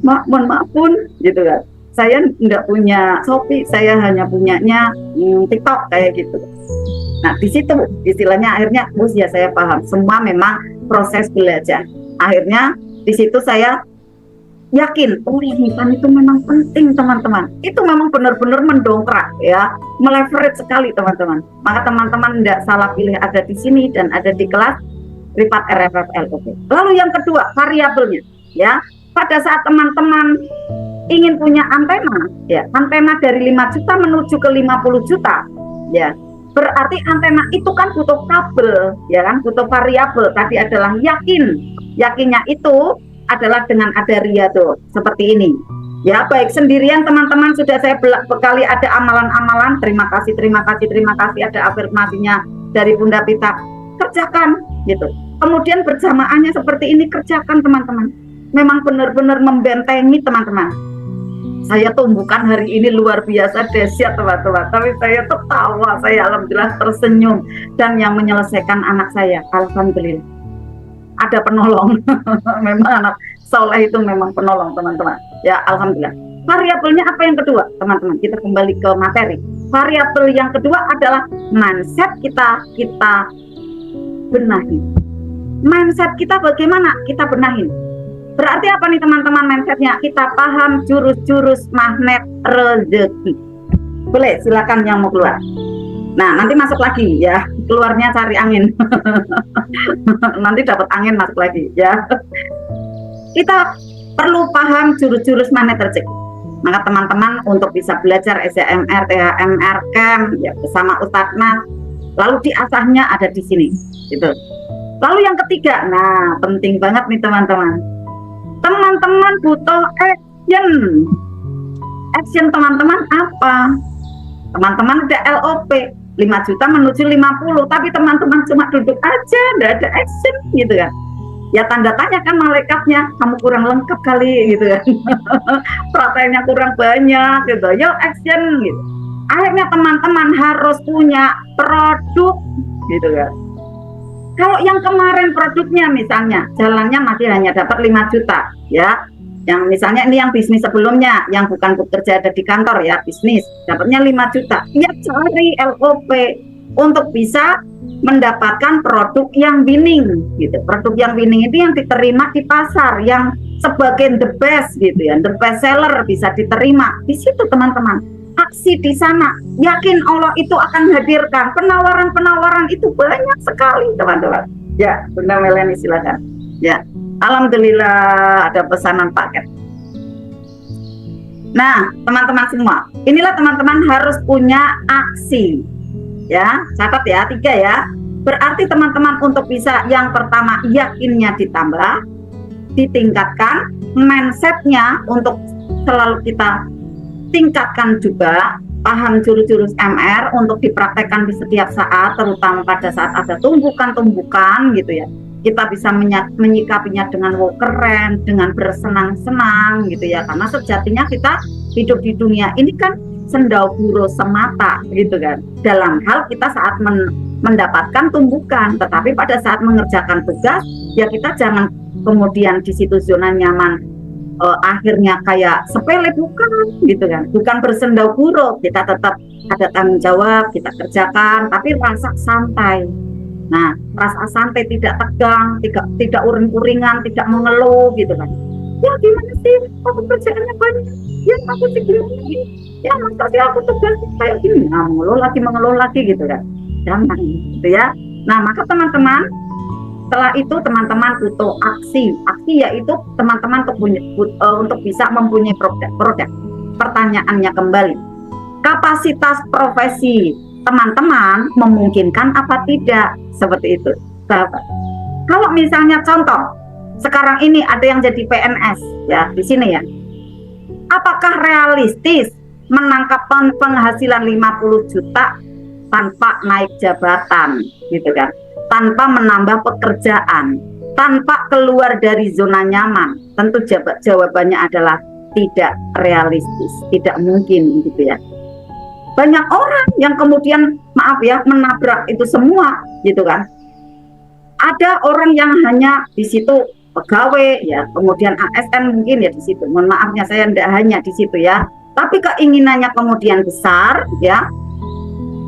mohon maaf pun gitu kan, saya nggak punya Shopee, saya hanya punyanya TikTok kayak gitu. Nah, di situ istilahnya akhirnya, Bus ya saya paham, semua memang proses belajar. Akhirnya di situ saya yakin, oh langitan itu memang penting teman-teman. Itu memang benar-benar mendongkrak ya, meleverage sekali teman-teman. Maka teman-teman tidak salah pilih ada di sini dan ada di kelas privat RFFL. Oke. Lalu yang kedua, variabelnya ya. Pada saat teman-teman ingin punya antena ya, antena dari 5 juta menuju ke 50 juta ya. Berarti antena itu kan butuh kabel, ya kan, butuh variabel. Tadi adalah yakinnya itu adalah dengan ada riyadhah seperti ini. Ya, baik sendirian teman-teman sudah saya bekali ada amalan-amalan. Terima kasih ada afirmasinya dari Bunda Pita. Kerjakan gitu. Kemudian berjamaahnya seperti ini, kerjakan teman-teman. Memang benar-benar membentengi teman-teman. Saya tumbuhkan hari ini luar biasa dahsyat teman-teman, tapi saya tertawa, saya alhamdulillah tersenyum, dan yang menyelesaikan anak saya, alhamdulillah ada penolong. Memang anak soleh itu memang penolong teman-teman ya, alhamdulillah. Variabelnya apa yang kedua teman-teman, kita kembali ke materi. Variabel yang kedua adalah mindset kita benahi. Mindset kita bagaimana kita benahin. Berarti apa nih teman-teman mindsetnya? Kita paham jurus-jurus magnet rezeki. Boleh, silakan yang mau keluar. Nah, nanti masuk lagi ya. Keluarnya cari angin. Nanti dapat angin masuk lagi ya. Kita perlu paham jurus-jurus magnet rezeki. Maka teman-teman untuk bisa belajar SJMR, THMR, Camp ya bersama Ustadz Nas, lalu diasahnya ada di sini gitu. Lalu yang ketiga, nah penting banget nih teman-teman. Teman-teman butuh action teman-teman apa? Teman-teman ada LOP 5 juta menuju 50, tapi teman-teman cuma duduk aja, tidak ada action gitu kan. Ya tanda tanya kan malaikatnya, kamu kurang lengkap kali gitu kan. Proteinnya kurang banyak gitu. Yo action gitu. Akhirnya teman-teman harus punya produk gitu kan. Kalau yang kemarin produknya misalnya jalannya masih hanya dapat 5 juta ya. Yang misalnya ini yang bisnis sebelumnya yang bukan bekerja ada di kantor ya, bisnis dapatnya 5 juta. Ya cari LOP untuk bisa mendapatkan produk yang winning gitu. Produk yang winning itu yang diterima di pasar, yang sebagai the best gitu ya, the best seller bisa diterima. Di situ teman-teman. Aksi di sana, yakin Allah itu akan hadirkan penawaran-penawaran itu banyak sekali teman-teman. Ya, Bunda Meleni silakan. Ya, alhamdulillah ada pesanan paket. Nah, teman-teman semua, inilah teman-teman harus punya aksi. Ya, catat ya 3 ya. Berarti teman-teman untuk bisa yang pertama yakinnya ditambah, ditingkatkan, mindsetnya untuk selalu kita tingkatkan juga paham jurus-jurus MR untuk dipraktekkan di setiap saat, terutama pada saat ada tumbukan-tumbukan gitu ya. Kita bisa menyikapinya dengan wow keren, dengan bersenang-senang gitu ya. Karena sejatinya kita hidup di dunia ini kan sendaguro semata gitu kan. Dalam hal kita saat mendapatkan tumbukan, tetapi pada saat mengerjakan tugas ya kita jangan kemudian di situ zona nyaman akhirnya kayak sepele, bukan gitu kan, bukan bersendaguro, kita tetap ada tanggung jawab, kita kerjakan, tapi rasa santai. Nah, rasa santai, tidak tegang, tidak uring-uringan, tidak mengeluh gitu kan. Ya gimana sih, aku kerjaannya banyak, ya aku sih gimana sih, ya masa sih aku tugas kayak gini, nah, mengeluh lagi gitu kan, jangan gitu ya. Nah, maka teman-teman, setelah itu teman-teman butuh aksi yaitu teman-teman untuk bisa mempunyai produk. Pertanyaannya kembali, kapasitas profesi teman-teman memungkinkan apa tidak? Seperti itu, sahabat. Kalau misalnya contoh sekarang ini ada yang jadi PNS ya di sini ya, apakah realistis menangkap penghasilan 50 juta tanpa naik jabatan gitu kan, tanpa menambah pekerjaan, tanpa keluar dari zona nyaman? Tentu jawabannya adalah tidak realistis, tidak mungkin gitu ya. Banyak orang yang kemudian maaf ya menabrak itu semua gitu kan. Ada orang yang hanya di situ pegawai ya, kemudian ASN mungkin ya di situ. Mohon maafnya saya tidak hanya di situ ya. Tapi keinginannya kemudian besar ya.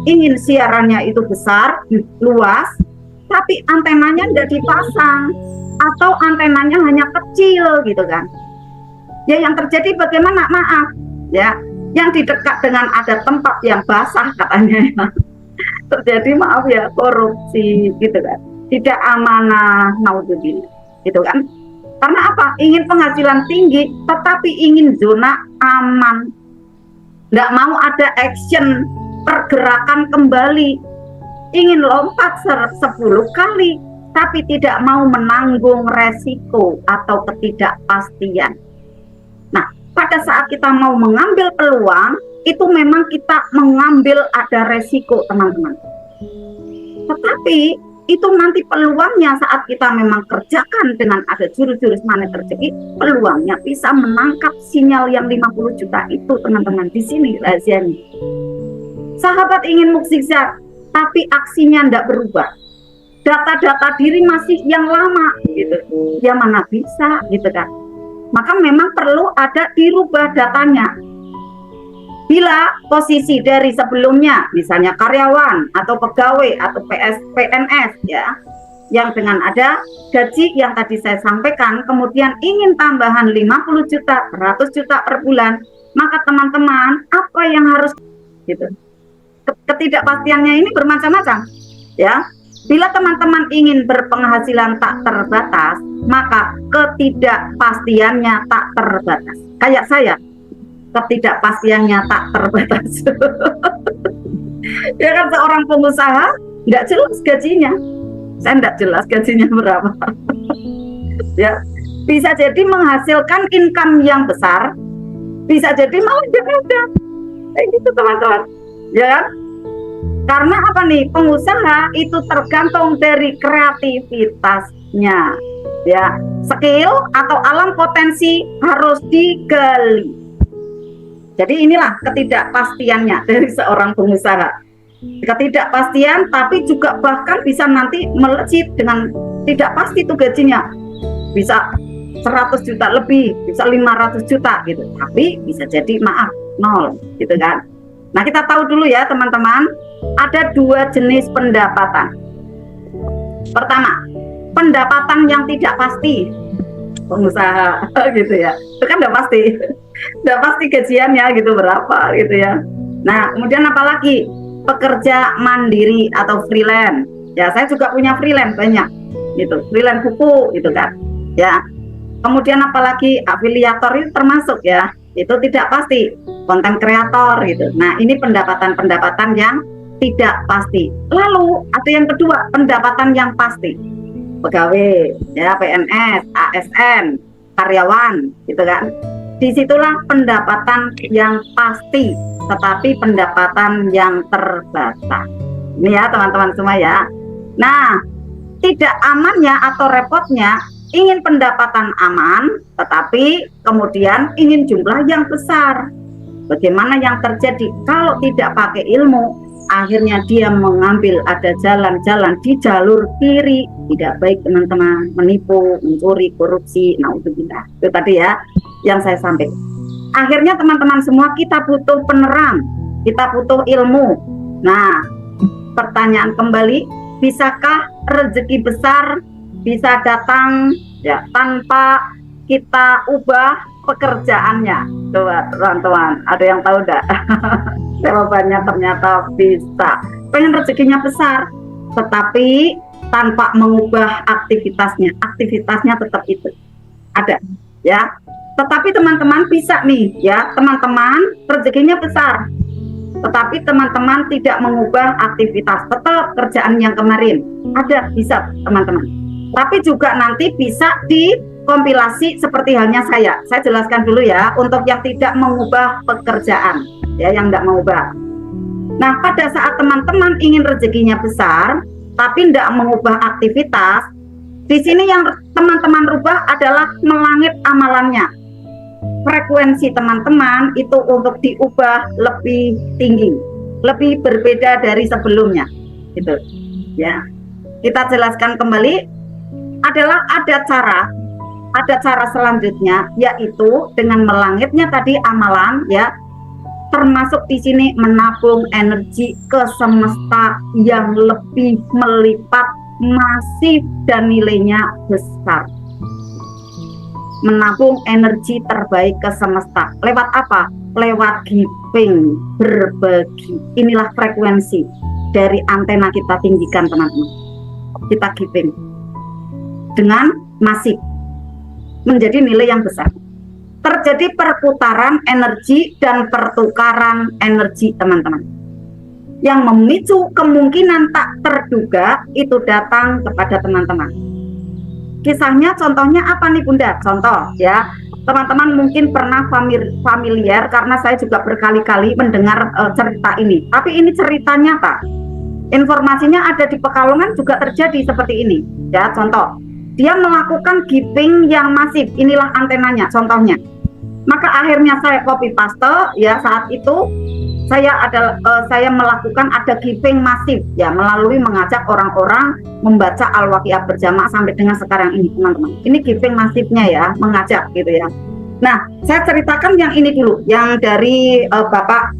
Ingin siarannya itu besar, luas, tapi antenanya tidak dipasang atau antenanya hanya kecil gitu kan. Ya yang terjadi bagaimana? Maaf ya, yang di dekat dengan ada tempat yang basah katanya ya. Terjadi maaf ya korupsi gitu kan, tidak amanah, naudzubillah gitu kan. Karena apa? Ingin penghasilan tinggi tetapi ingin zona aman, nggak mau ada action, pergerakan kembali, ingin lompat 10 kali tapi tidak mau menanggung resiko atau ketidakpastian. Nah, pada saat kita mau mengambil peluang, itu memang kita mengambil ada resiko teman-teman. Tetapi itu nanti peluangnya saat kita memang kerjakan dengan ada jurus-jurus magnet rezeki, peluangnya bisa menangkap sinyal yang 50 juta itu teman-teman. Di sini rahasianya. Sahabat ingin mukjizat, tapi aksinya tidak berubah. Data-data diri masih yang lama gitu. Ya mana bisa gitu kan. Maka memang perlu ada dirubah datanya. Bila posisi dari sebelumnya, misalnya karyawan atau pegawai atau PNS ya, yang dengan ada gaji yang tadi saya sampaikan, kemudian ingin tambahan 50 juta, 100 juta per bulan, maka teman-teman apa yang harus gitu. Ketidakpastiannya ini bermacam-macam ya. Bila teman-teman ingin berpenghasilan tak terbatas, maka ketidakpastiannya tak terbatas. Kayak saya, ketidakpastiannya tak terbatas. Ya kan, seorang pengusaha nggak jelas gajinya. Saya nggak jelas gajinya berapa. Ya, bisa jadi menghasilkan income yang besar, bisa jadi malah nggak ada. Gitu teman-teman. Ya kan? Karena apa nih, pengusaha itu tergantung dari kreativitasnya ya, skill atau alam potensi harus digali. Jadi inilah ketidakpastiannya dari seorang pengusaha, ketidakpastian, tapi juga bahkan bisa nanti melejit dengan tidak pasti tuh gajinya, bisa 100 juta lebih, bisa 500 juta gitu, tapi bisa jadi maaf nol gitu kan. Nah, kita tahu dulu ya teman-teman, ada 2 jenis pendapatan. Pertama, pendapatan yang tidak pasti, pengusaha gitu ya, itu kan udah pasti gajiannya gitu berapa gitu ya. Nah, kemudian apalagi pekerja mandiri atau freelance ya, saya juga punya freelance banyak gitu, freelance buku gitu kan ya. Kemudian apalagi afiliator itu termasuk ya, itu tidak pasti, konten kreator gitu. Nah, ini pendapatan yang tidak pasti. Lalu ada yang kedua, pendapatan yang pasti, pegawai ya, PNS, ASN, karyawan gitu kan. Disitulah pendapatan yang pasti tetapi pendapatan yang terbatas. Ini ya teman-teman semua ya. Nah, tidak amannya atau repotnya ingin pendapatan aman, tetapi kemudian ingin jumlah yang besar. Bagaimana yang terjadi kalau tidak pakai ilmu? Akhirnya dia mengambil ada jalan-jalan di jalur kiri, tidak baik teman-teman, menipu, mencuri, korupsi. Nah, itu tadi ya yang saya sampaikan. Akhirnya teman-teman semua kita butuh penerang, kita butuh ilmu. Nah, pertanyaan kembali, bisakah rezeki besar bisa datang ya tanpa kita ubah pekerjaannya? Coba teman-teman, ada yang tahu enggak? Jawabannya ternyata bisa. Pengen rezekinya besar, tetapi tanpa mengubah aktivitasnya tetap itu ada ya. Tetapi teman-teman bisa nih ya, teman-teman rezekinya besar, tetapi teman-teman tidak mengubah aktivitas, tetap kerjaan yang kemarin ada, bisa teman-teman. Tapi juga nanti bisa dikompilasi seperti halnya saya jelaskan dulu ya, untuk yang tidak mengubah pekerjaan ya, yang tidak mengubah. Nah, pada saat teman-teman ingin rezekinya besar tapi tidak mengubah aktivitas, di sini yang teman-teman rubah adalah melangit amalannya. Frekuensi teman-teman itu untuk diubah lebih tinggi, lebih berbeda dari sebelumnya, gitu ya. Kita jelaskan kembali, adalah ada cara selanjutnya, yaitu dengan melangitnya tadi amalan ya, termasuk di sini menabung energi ke semesta yang lebih melipat, masif dan nilainya besar. Menabung energi terbaik ke semesta. Lewat apa? Lewat giving, berbagi. Inilah frekuensi dari antena kita tinggikan teman-teman. Kita giving dengan masif, menjadi nilai yang besar. Terjadi perputaran energi dan pertukaran energi teman-teman, yang memicu kemungkinan tak terduga itu datang kepada teman-teman. Kisahnya contohnya apa nih Bunda? Contoh ya, teman-teman mungkin pernah familiar karena saya juga berkali-kali mendengar cerita ini. Tapi ini cerita nyata. Informasinya ada di Pekalongan juga terjadi seperti ini. Ya, contoh. Dia melakukan giving yang masif. Inilah antenanya, contohnya. Maka akhirnya saya copy paste ya, saat itu saya melakukan ada giving masif ya, melalui mengajak orang-orang membaca Al-Waqiah berjamaah sampai dengan sekarang ini teman-teman. Ini giving masifnya ya, mengajak gitu ya. Nah, saya ceritakan yang ini dulu, yang dari Bapak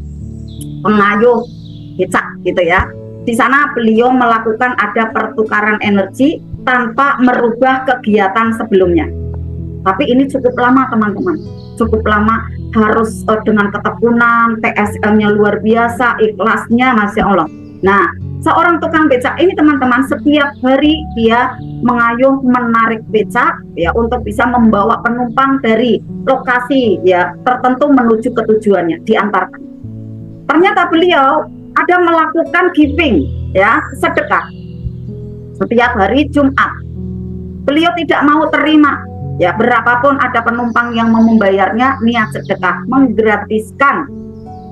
pengayuh becak gitu ya. Di sana beliau melakukan ada pertukaran energi tanpa merubah kegiatan sebelumnya. Tapi ini cukup lama teman-teman, cukup lama, harus dengan ketekunan, TSM-nya luar biasa, ikhlasnya Masya Allah. Nah, seorang tukang becak ini teman-teman setiap hari dia mengayuh menarik becak ya, untuk bisa membawa penumpang dari lokasi ya tertentu menuju ke tujuannya, diantarkan. Ternyata beliau ada melakukan giving ya, sedekah setiap hari Jumat. Beliau tidak mau terima ya, berapapun ada penumpang yang mau membayarnya, niat sedekah, menggratiskan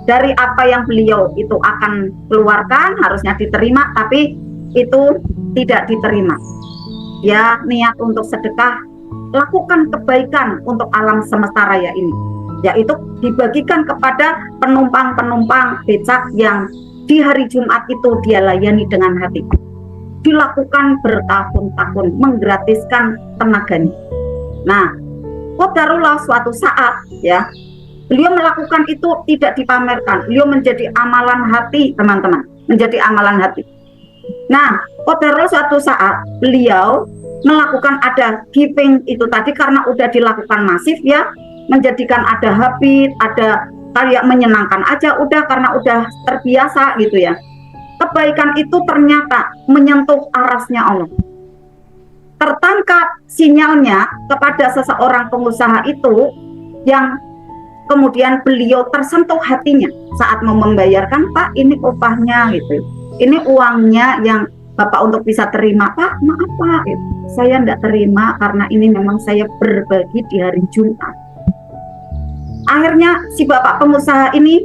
dari apa yang beliau itu akan keluarkan, harusnya diterima, tapi itu tidak diterima. Ya, niat untuk sedekah, lakukan kebaikan untuk alam semesta raya ini, yaitu dibagikan kepada penumpang-penumpang becak yang di hari Jumat itu dia layani dengan hati. Dilakukan bertahun-tahun, menggratiskan tenaganya. Nah, qadarullah suatu saat ya, beliau melakukan itu tidak dipamerkan. Beliau menjadi amalan hati teman-teman, menjadi amalan hati. Nah, qadarullah suatu saat beliau melakukan ada giving itu tadi karena udah dilakukan masif ya, menjadikan ada habit, ada kayak menyenangkan aja udah karena udah terbiasa gitu ya. Kebaikan itu ternyata menyentuh arasnya Allah. Tertangkap sinyalnya kepada seseorang pengusaha itu yang kemudian beliau tersentuh hatinya saat mau membayarkan, Pak ini upahnya gitu, ini uangnya yang Bapak untuk bisa terima. Pak maaf Pak, saya tidak terima karena ini memang saya berbagi di hari Jumat. Akhirnya si Bapak pengusaha ini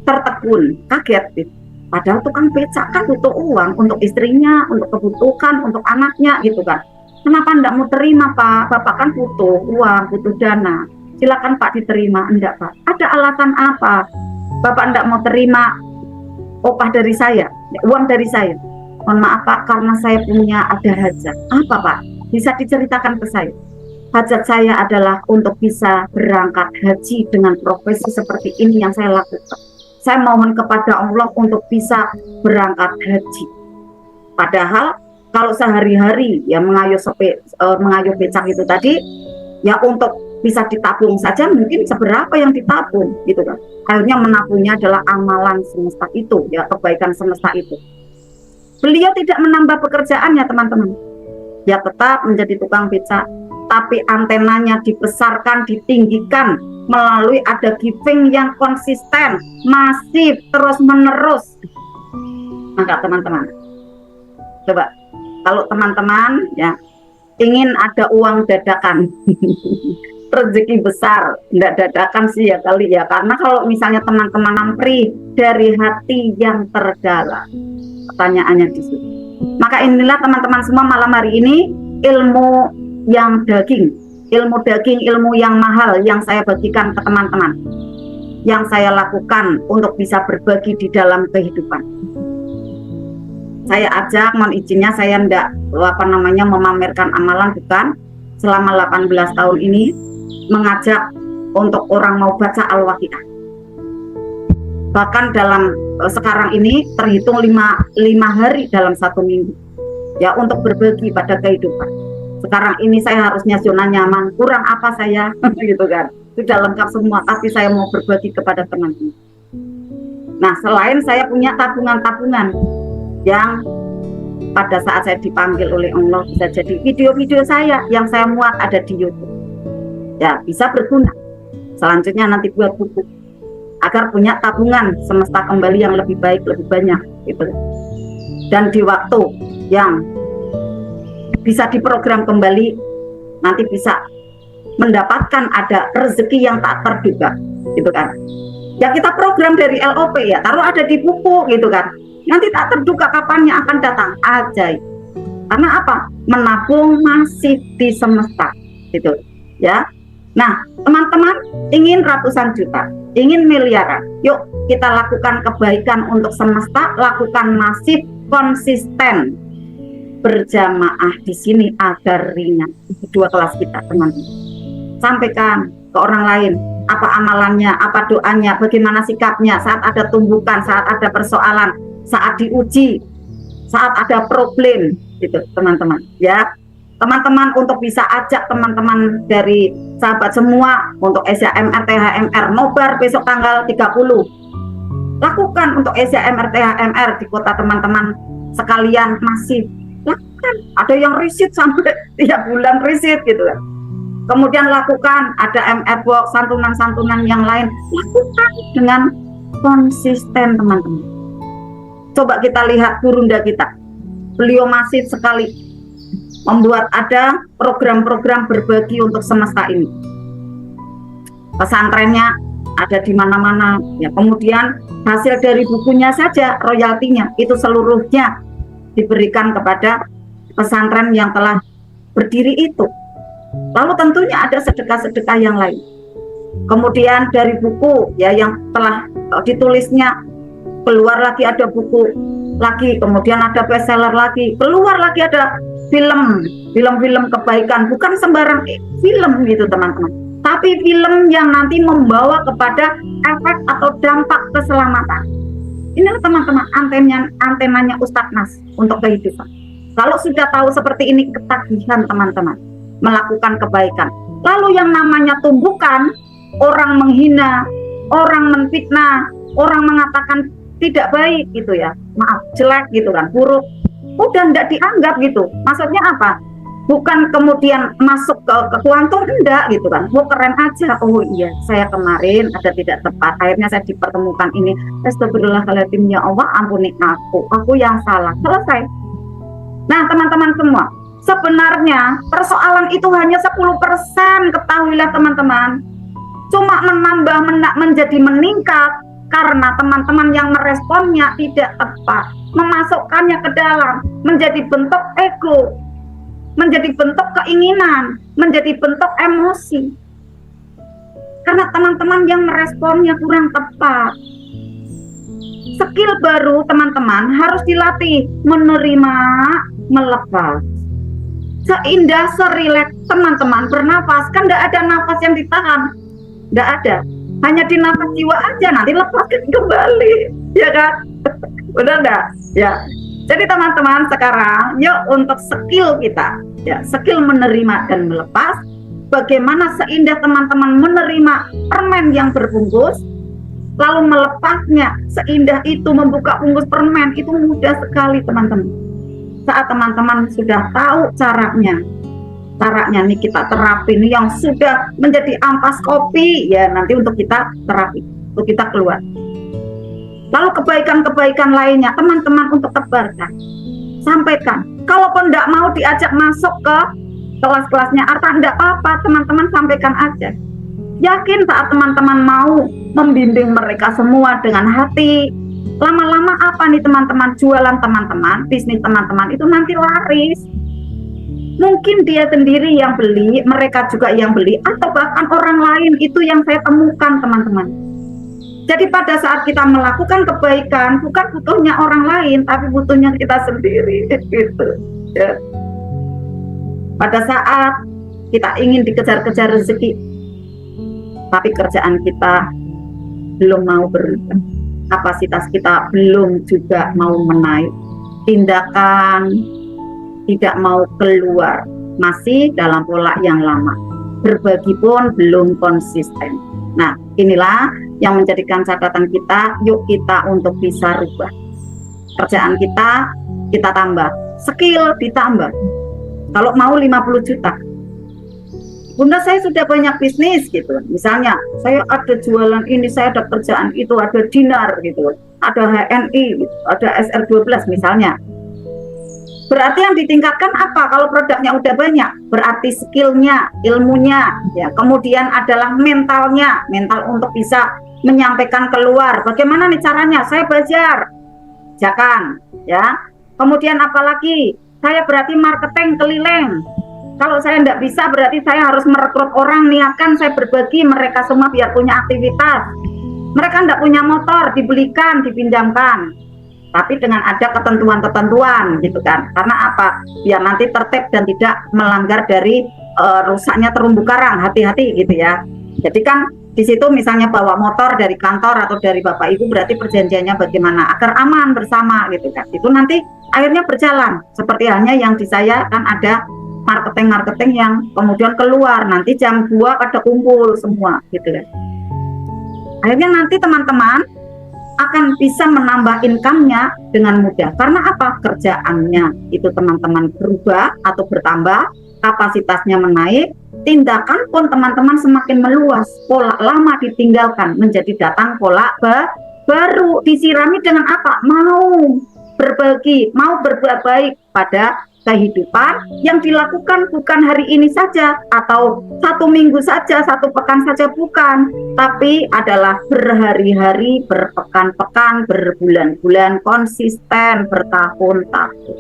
tertegun, kaget gitu. Padahal tukang becak kan butuh uang untuk istrinya, untuk kebutuhan, untuk anaknya gitu kan. Kenapa enggak mau terima Pak? Bapak kan butuh uang, butuh dana. Silakan Pak diterima. Enggak Pak. Ada alasan apa? Bapak enggak mau terima upah dari saya, uang dari saya. Mohon maaf Pak, karena saya punya ada hajat. Apa Pak? Bisa diceritakan ke saya. Hajat saya adalah untuk bisa berangkat haji dengan profesi seperti ini yang saya lakukan. Saya mohon kepada Allah untuk bisa berangkat haji. Padahal kalau sehari-hari ya mengayuh becak itu tadi, ya untuk bisa ditabung saja mungkin seberapa yang ditabung gitu kan. Akhirnya menabungnya adalah amalan semesta itu, ya kebaikan semesta itu. Beliau tidak menambah pekerjaannya teman-teman. Ya tetap menjadi tukang becak, tapi antenanya dibesarkan, ditinggikan melalui ada giving yang konsisten, masif, terus-menerus. Maka teman-teman, coba kalau teman-teman ya ingin ada uang dadakan, rezeki besar, tidak dadakan sih ya kali ya, karena kalau misalnya teman-teman nampri dari hati yang terdalam, pertanyaannya di situ. Maka inilah teman-teman semua malam hari ini ilmu yang daging, ilmu yang mahal yang saya bagikan ke teman-teman, yang saya lakukan untuk bisa berbagi di dalam kehidupan. Saya ajak, mohon izinnya saya enggak memamerkan amalan, bukan. Selama 18 tahun ini mengajak untuk orang mau baca Al-Waqiah. Bahkan dalam sekarang ini terhitung 5 hari dalam 1 minggu. Ya untuk berbagi pada kehidupan. Sekarang ini saya harusnya zona nyaman, kurang apa saya gitu kan. Sudah lengkap semua, tapi saya mau berbagi kepada teman-teman. Nah, selain saya punya tabungan-tabungan yang pada saat saya dipanggil oleh Allah bisa jadi video-video saya yang saya muat ada di YouTube. Ya, bisa berguna. Selanjutnya nanti buat buku agar punya tabungan semesta kembali yang lebih baik, lebih banyak gitu. Dan di waktu yang bisa diprogram kembali, nanti bisa mendapatkan ada rezeki yang tak terduga gitu kan. Ya kita program dari LOP ya, taruh ada di buku gitu kan. Nanti tak terduga kapannya akan datang, ajaib. Karena apa? Menabung masih di semesta gitu ya. Nah teman-teman ingin ratusan juta, ingin miliaran, yuk kita lakukan kebaikan untuk semesta, lakukan masif, konsisten, berjamaah di sini agar ringan. Itu 2 kelas kita teman-teman. Sampaikan ke orang lain apa amalannya, apa doanya, bagaimana sikapnya saat ada tumbukan, saat ada persoalan, saat diuji, saat ada problem gitu teman-teman ya. Teman-teman untuk bisa ajak teman-teman dari sahabat semua untuk SYMR THMR nobar besok tanggal 30. Lakukan untuk SYMR THMR di kota teman-teman sekalian masih lakukan. Ada yang riset sampai 3 bulan riset gitu kan. Kemudian lakukan ada MR box, santunan-santunan yang lain, lakukan dengan konsisten teman-teman. Coba kita lihat Gurunda kita, beliau masif sekali membuat ada program-program berbagi untuk semesta ini. Pesantrennya ada di mana-mana ya. Kemudian hasil dari bukunya saja, royaltinya itu seluruhnya diberikan kepada pesantren yang telah berdiri itu. Lalu tentunya ada sedekah-sedekah yang lain. Kemudian dari buku ya yang telah ditulisnya, keluar lagi ada buku lagi, kemudian ada bestseller lagi, keluar lagi ada film-film kebaikan, bukan sembarang film gitu teman-teman, tapi film yang nanti membawa kepada efek atau dampak keselamatan. Inilah teman-teman antenanya Ustadz Nas untuk kehidupan. Kalau sudah tahu seperti ini, ketagihan teman-teman melakukan kebaikan. Lalu yang namanya tumbukan, orang menghina, orang menfitnah, orang mengatakan tidak baik gitu ya, maaf jelek gitu kan, buruk, udah enggak dianggap gitu. Maksudnya apa? Bukan kemudian masuk ke kuantum, enggak gitu kan. Oh keren aja, oh iya saya kemarin ada tidak tepat, akhirnya saya dipertemukan ini, astagfirullahaladzim ya Allah ampuni aku yang salah, selesai. Nah teman-teman semua, sebenarnya persoalan itu hanya 10%, ketahuilah teman-teman. Cuma menambah menjadi meningkat karena teman-teman yang meresponnya tidak tepat, memasukkannya ke dalam, menjadi bentuk ego, menjadi bentuk keinginan, menjadi bentuk emosi. Karena teman-teman yang meresponnya kurang tepat. Skill baru teman-teman harus dilatih, menerima, melepas. Seindah, serileks teman-teman bernafas, kan tidak ada nafas yang ditahan, tidak ada. Hanya di nafas jiwa aja, nanti lepaskan kembali, ya kan? Udah enggak? Ya. Jadi teman-teman sekarang, yuk untuk skill kita, ya, skill menerima dan melepas. Bagaimana seindah teman-teman menerima permen yang berbungkus, lalu melepasnya seindah itu membuka bungkus permen, itu mudah sekali teman-teman. Saat teman-teman sudah tahu caranya nih kita terapin yang sudah menjadi ampas kopi, ya nanti untuk kita terapi, untuk kita keluar. Lalu kebaikan-kebaikan lainnya teman-teman untuk tebarkan, sampaikan. Kalaupun tidak mau diajak masuk ke kelas-kelasnya Arta, tidak apa-apa, teman-teman sampaikan aja. Yakin saat teman-teman mau membimbing mereka semua dengan hati, lama-lama apa nih teman-teman, jualan teman-teman, bisnis teman-teman itu nanti laris. Mungkin dia sendiri yang beli, mereka juga yang beli, atau bahkan orang lain. Itu yang saya temukan teman-teman. Jadi pada saat kita melakukan kebaikan, bukan butuhnya orang lain, tapi butuhnya kita sendiri gitu ya. Pada saat kita ingin dikejar-kejar rezeki, tapi kerjaan kita belum mau berubah, kapasitas kita belum juga mau menaik, tindakan tidak mau keluar, masih dalam pola yang lama, berbagi pun belum konsisten. Nah, inilah yang menjadikan catatan kita, yuk kita untuk bisa rubah. Kerjaan kita tambah, skill ditambah. Kalau mau 50 juta, Bunda saya sudah banyak bisnis gitu, misalnya saya ada jualan ini, saya ada kerjaan itu, ada dinar gitu, ada HNI gitu, ada SR12 misalnya. Berarti yang ditingkatkan apa? Kalau produknya udah banyak, berarti skillnya, ilmunya, ya. Kemudian adalah mentalnya, mental untuk bisa menyampaikan keluar. Bagaimana nih caranya? Saya belajar, jangan, ya. Kemudian apalagi? Saya berarti marketing keliling. Kalau saya tidak bisa, berarti saya harus merekrut orang, niatkan saya berbagi mereka semua biar punya aktivitas. Mereka tidak punya motor, dibelikan, dipinjamkan. Tapi dengan ada ketentuan-ketentuan gitu kan. Karena apa? Biar nanti tertib dan tidak melanggar dari rusaknya terumbu karang, hati-hati gitu ya. Jadi kan di situ misalnya bawa motor dari kantor atau dari Bapak Ibu, berarti perjanjiannya bagaimana agar aman bersama gitu kan. Itu nanti akhirnya berjalan. Seperti halnya yang di saya kan ada marketing yang kemudian keluar nanti jam 2 pada kumpul semua gitu kan. Akhirnya nanti teman-teman akan bisa menambah income-nya dengan mudah. Karena apa? Kerjaannya itu teman-teman berubah atau bertambah, kapasitasnya menaik, tindakan pun teman-teman semakin meluas, pola lama ditinggalkan menjadi datang pola baru. Disirami dengan apa? Mau berbagi, mau berbuat baik pada kehidupan yang dilakukan bukan hari ini saja atau 1 minggu saja, 1 pekan saja, bukan, tapi adalah berhari-hari, berpekan-pekan, berbulan-bulan, konsisten, bertahun-tahun.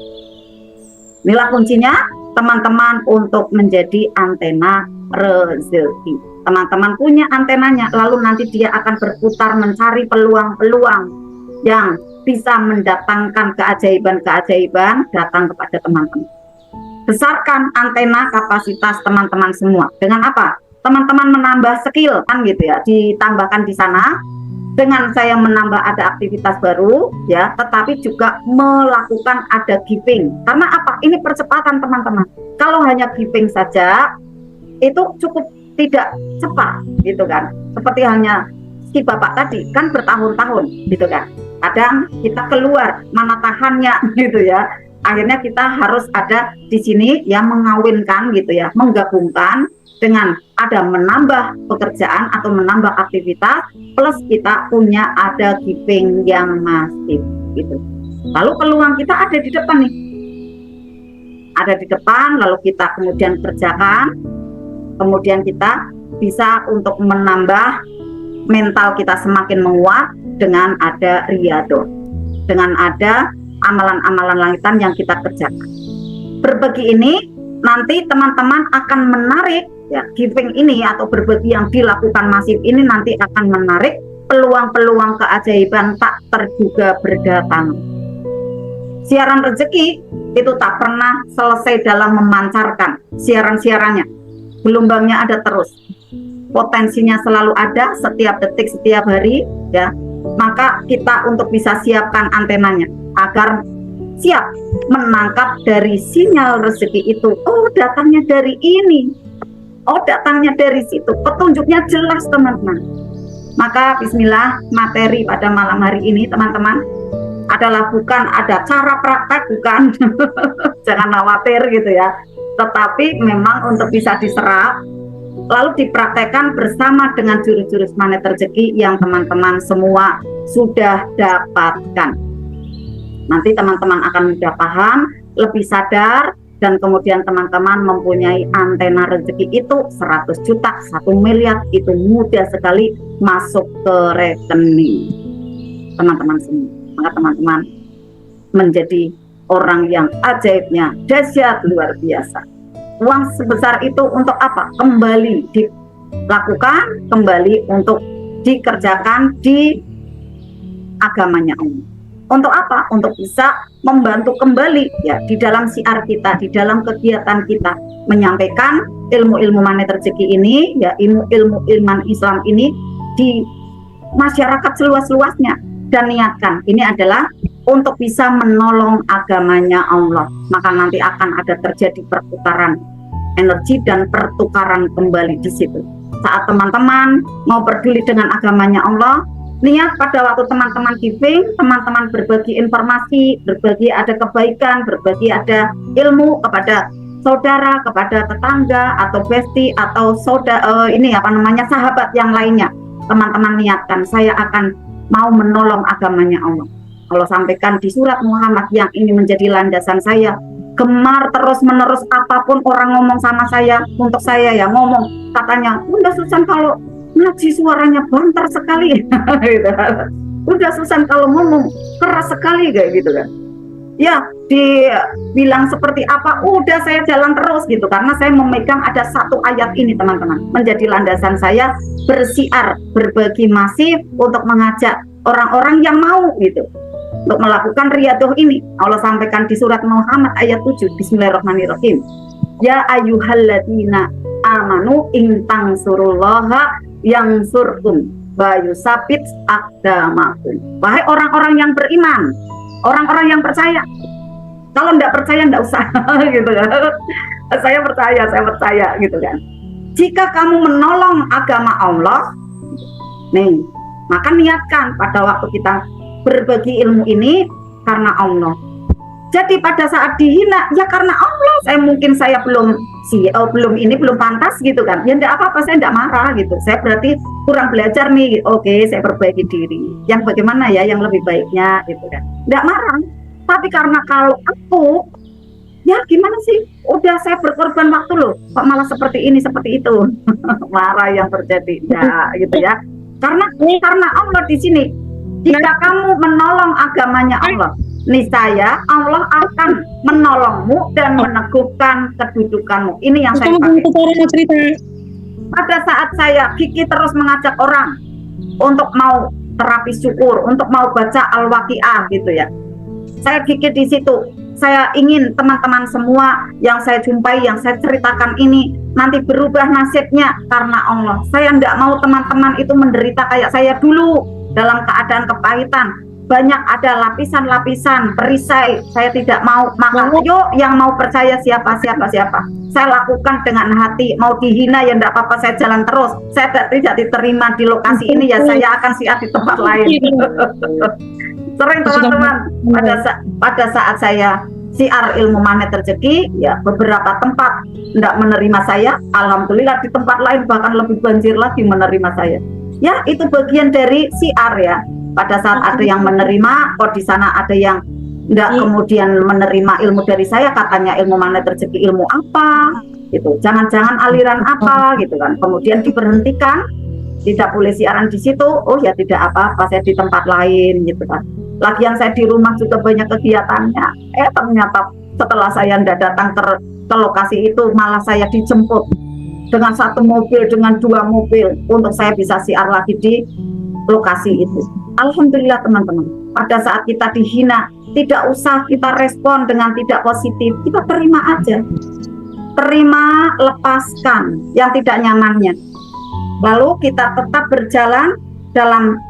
Inilah kuncinya teman-teman untuk menjadi antena rezeki. Teman-teman punya antenanya, lalu nanti dia akan berputar mencari peluang-peluang yang bisa mendatangkan keajaiban-keajaiban datang kepada teman-teman. Besarkan antena kapasitas teman-teman semua. Dengan apa? Teman-teman menambah skill kan gitu ya, ditambahkan di sana. Dengan saya menambah ada aktivitas baru ya, tetapi juga melakukan ada giving. Karena apa? Ini percepatan teman-teman. Kalau hanya giving saja itu cukup tidak cepat gitu kan. Seperti hanya si Bapak tadi kan bertahun-tahun gitu kan. Kadang kita keluar mana tahannya gitu ya. Akhirnya kita harus ada di sini yang mengawinkan gitu ya, menggabungkan dengan ada menambah pekerjaan atau menambah aktivitas plus kita punya ada giving yang masif gitu. Lalu peluang kita ada di depan nih. Ada di depan lalu kita kemudian kerjakan. Kemudian kita bisa untuk menambah mental kita semakin menguat, dengan ada riyadhah, dengan ada amalan-amalan langitan yang kita kerjakan. Berbagi ini nanti teman-teman akan menarik ya, giving ini atau berbagi yang dilakukan masif ini nanti akan menarik peluang-peluang keajaiban tak terduga berdatangan. Siaran rezeki itu tak pernah selesai dalam memancarkan siaran-siarannya. Gelombangnya ada terus. Potensinya selalu ada setiap detik, setiap hari ya. Maka kita untuk bisa siapkan antenanya agar siap menangkap dari sinyal rezeki itu. Oh, datangnya dari ini. Oh, datangnya dari situ. Petunjuknya jelas, teman-teman. Maka bismillah, materi pada malam hari ini, teman-teman, adalah bukan ada cara praktek, bukan. Jangan khawatir gitu ya. Tetapi memang untuk bisa diserap lalu dipraktekkan bersama dengan jurus-jurus magnet rezeki yang teman-teman semua sudah dapatkan. Nanti teman-teman akan mudah paham, lebih sadar, dan kemudian teman-teman mempunyai antena rezeki itu 100 juta, 1 miliar, itu mudah sekali masuk ke rekening teman-teman semua. Maka teman-teman menjadi orang yang ajaibnya dahsyat luar biasa. Uang sebesar itu untuk apa? Kembali dilakukan, kembali untuk dikerjakan di agamanya Allah. Untuk apa? Untuk bisa membantu kembali ya di dalam siar kita, di dalam kegiatan kita menyampaikan ilmu-ilmu magnet rezeki ini, ya ilmu-ilmu ilman Islam ini di masyarakat seluas-luasnya, dan niatkan ini adalah untuk bisa menolong agamanya Allah. Maka nanti akan ada terjadi perputaran energi dan pertukaran kembali di situ. Saat teman-teman mau peduli dengan agamanya Allah, niat pada waktu teman-teman giving, teman-teman berbagi informasi, berbagi ada kebaikan, berbagi ada ilmu kepada saudara, kepada tetangga atau bestie atau sahabat yang lainnya. Teman-teman niatkan, saya akan mau menolong agamanya Allah. Allah sampaikan di surat Muhammad yang ini menjadi landasan saya. Gemar terus menerus apapun orang ngomong sama saya, untuk saya ya ngomong, katanya, Bunda Susan kalau ngaji suaranya banter sekali, gitu. Bunda Susan kalau ngomong keras sekali kayak gitu kan. Ya, dibilang seperti apa, udah saya jalan terus gitu, karena saya memegang ada satu ayat ini teman-teman, menjadi landasan saya bersiar, berbagi masif untuk mengajak orang-orang yang mau gitu, untuk melakukan riyadhah ini. Allah sampaikan di surat Muhammad ayat 7, Bismillahirrahmanirrahim. Ya ayyuhalladzina amanu in tangsurullaha yansurkum wa yusabit aqdamakum. Wahai orang-orang yang beriman, orang-orang yang percaya. Kalau enggak percaya enggak usah gitu kan. Saya percaya gitu kan. Jika kamu menolong agama Allah, nih, maka niatkan pada waktu kita berbagi ilmu ini karena Allah. Jadi pada saat dihina ya karena Allah. Saya belum pantas gitu kan. Ya enggak apa-apa, saya enggak marah gitu. Saya berarti kurang belajar nih. Oke, saya perbaiki diri. Yang bagaimana ya yang lebih baiknya gitu kan. Enggak marah. Tapi karena kalau aku ya gimana sih? Udah saya berkorban waktu loh. Kok malah seperti ini, seperti itu. Marah yang terjadi. Ya gitu ya. Karena Allah di sini. Jika kamu menolong agamanya Allah, niscaya Allah akan menolongmu dan meneguhkan kedudukanmu. Ini yang saya pakai. Pada saat saya Kiki terus mengajak orang untuk mau terapi syukur, untuk mau baca Al-Waqiah gitu ya. Saya Kiki di situ. Saya ingin teman-teman semua yang saya jumpai, yang saya ceritakan ini nanti berubah nasibnya karena Allah. Saya tidak mau teman-teman itu menderita kayak saya dulu dalam keadaan kepahitan. Banyak ada lapisan-lapisan perisai. Saya tidak mau. Maka yuk yang mau percaya siapa. Saya lakukan dengan hati. Mau dihina ya tidak apa-apa, saya jalan terus. Saya tidak diterima di lokasi ini ya saya akan siap di tempat lain. Sering teman-teman pada saat saya siar ilmu magnet rezeki ya beberapa tempat tidak menerima saya. Alhamdulillah di tempat lain bahkan lebih banjir lagi menerima saya. Ya itu bagian dari siar ya. Pada saat ada yang menerima, kok di sana ada yang tidak kemudian menerima ilmu dari saya, katanya ilmu magnet rezeki ilmu apa gitu, jangan-jangan aliran apa gitu kan, kemudian diberhentikan tidak boleh siaran di situ, oh ya tidak apa-apa, saya di tempat lain gitu kan. Lagian saya di rumah juga banyak kegiatannya. Ternyata setelah saya tidak datang ke lokasi itu, malah saya dijemput dengan 1 mobil, dengan 2 mobil untuk saya bisa siar lagi di lokasi itu. Alhamdulillah teman-teman, pada saat kita dihina, tidak usah kita respon dengan tidak positif, kita terima aja, terima, lepaskan yang tidak nyamannya, lalu kita tetap berjalan dalam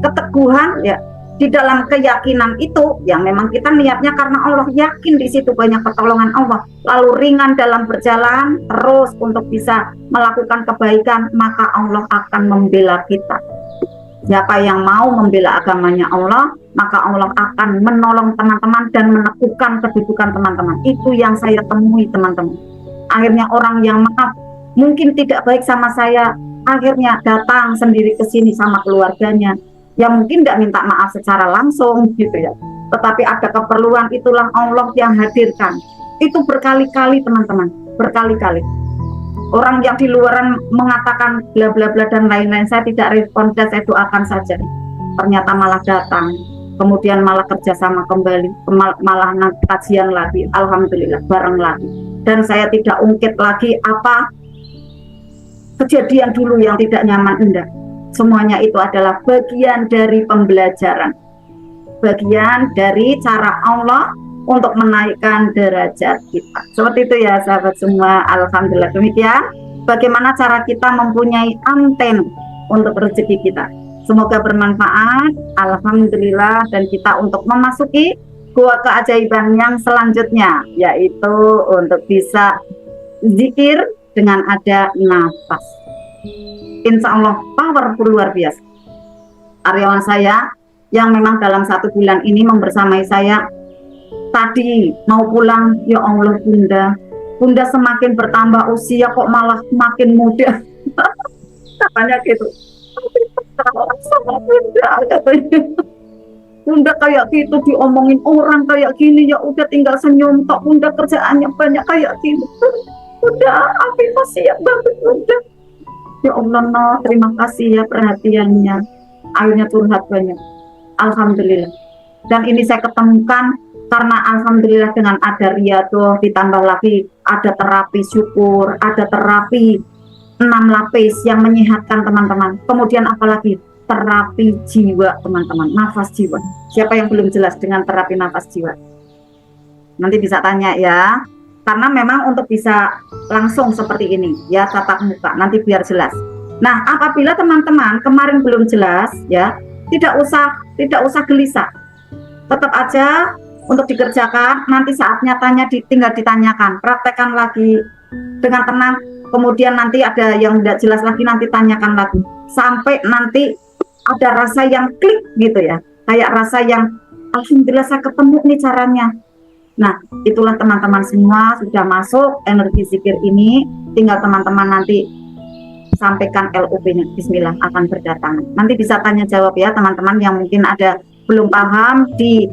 keteguhan ya, di dalam keyakinan itu yang memang kita niatnya karena Allah, yakin di situ banyak pertolongan Allah, lalu ringan dalam berjalan terus untuk bisa melakukan kebaikan, maka Allah akan membela kita. Siapa yang mau membela agamanya Allah, maka Allah akan menolong teman-teman dan meneguhkan kedudukan teman-teman. Itu yang saya temui teman-teman. Akhirnya orang yang maaf mungkin tidak baik sama saya, akhirnya datang sendiri ke sini sama keluarganya, yang mungkin tidak minta maaf secara langsung gitu ya, tetapi ada keperluan, itulah Allah yang hadirkan. Itu berkali-kali teman-teman, berkali-kali. Orang yang di luaran mengatakan bla bla bla dan lain-lain, saya tidak respon dan saya doakan saja. Ternyata malah datang, kemudian malah kerjasama kembali, malah kajian lagi, alhamdulillah bareng lagi. Dan saya tidak ungkit lagi apa kejadian dulu yang tidak nyaman, enggak. Semuanya itu adalah bagian dari pembelajaran, bagian dari cara Allah untuk menaikkan derajat kita. Seperti itu ya sahabat semua. Alhamdulillah demikian bagaimana cara kita mempunyai anten untuk rezeki kita. Semoga bermanfaat. Alhamdulillah, dan kita untuk memasuki gua keajaiban yang selanjutnya, yaitu untuk bisa zikir dengan ada nafas. Insya Allah powerful luar biasa. Karyawan saya yang memang dalam 1 bulan ini membersamai saya, tadi mau pulang, ya Allah bunda semakin bertambah usia kok malah makin muda. Katanya gitu. Sama bunda katanya. Bunda kayak gitu diomongin orang kayak gini, ya udah tinggal senyum tok, bunda kerjaannya banyak kayak gini. Udah Afifah siap banget bunda. Ya Allah no, terima kasih ya perhatiannya. Akhirnya curhat banyak. Alhamdulillah. Dan ini saya ketemukan karena alhamdulillah dengan ada riyadhah, ditambah lagi ada terapi syukur, ada terapi 6 lapis yang menyehatkan teman-teman. Kemudian apalagi terapi jiwa teman-teman, nafas jiwa. Siapa yang belum jelas dengan terapi nafas jiwa? Nanti bisa tanya ya. Karena memang untuk bisa langsung seperti ini ya, tatap muka, nanti biar jelas. Nah, apabila teman-teman kemarin belum jelas ya, tidak usah gelisah. Tetap aja untuk dikerjakan, nanti saatnya tinggal ditanyakan, praktekkan lagi dengan tenang, kemudian nanti ada yang tidak jelas lagi, nanti tanyakan lagi, sampai nanti ada rasa yang klik gitu ya, kayak rasa yang alhamdulillah saya ketemu nih caranya. Nah, itulah teman-teman semua sudah masuk energi zikir ini, tinggal teman-teman nanti sampaikan LOP-nya, bismillah akan berdatangan. Nanti bisa tanya jawab ya teman-teman yang mungkin ada belum paham di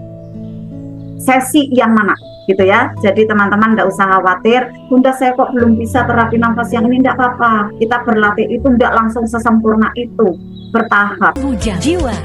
sesi yang mana gitu ya. Jadi teman-teman tidak usah khawatir, bunda saya kok belum bisa terapi nafas yang ini, tidak apa-apa. Kita berlatih itu tidak langsung sesempurna itu, bertahap. Puja Jiwa.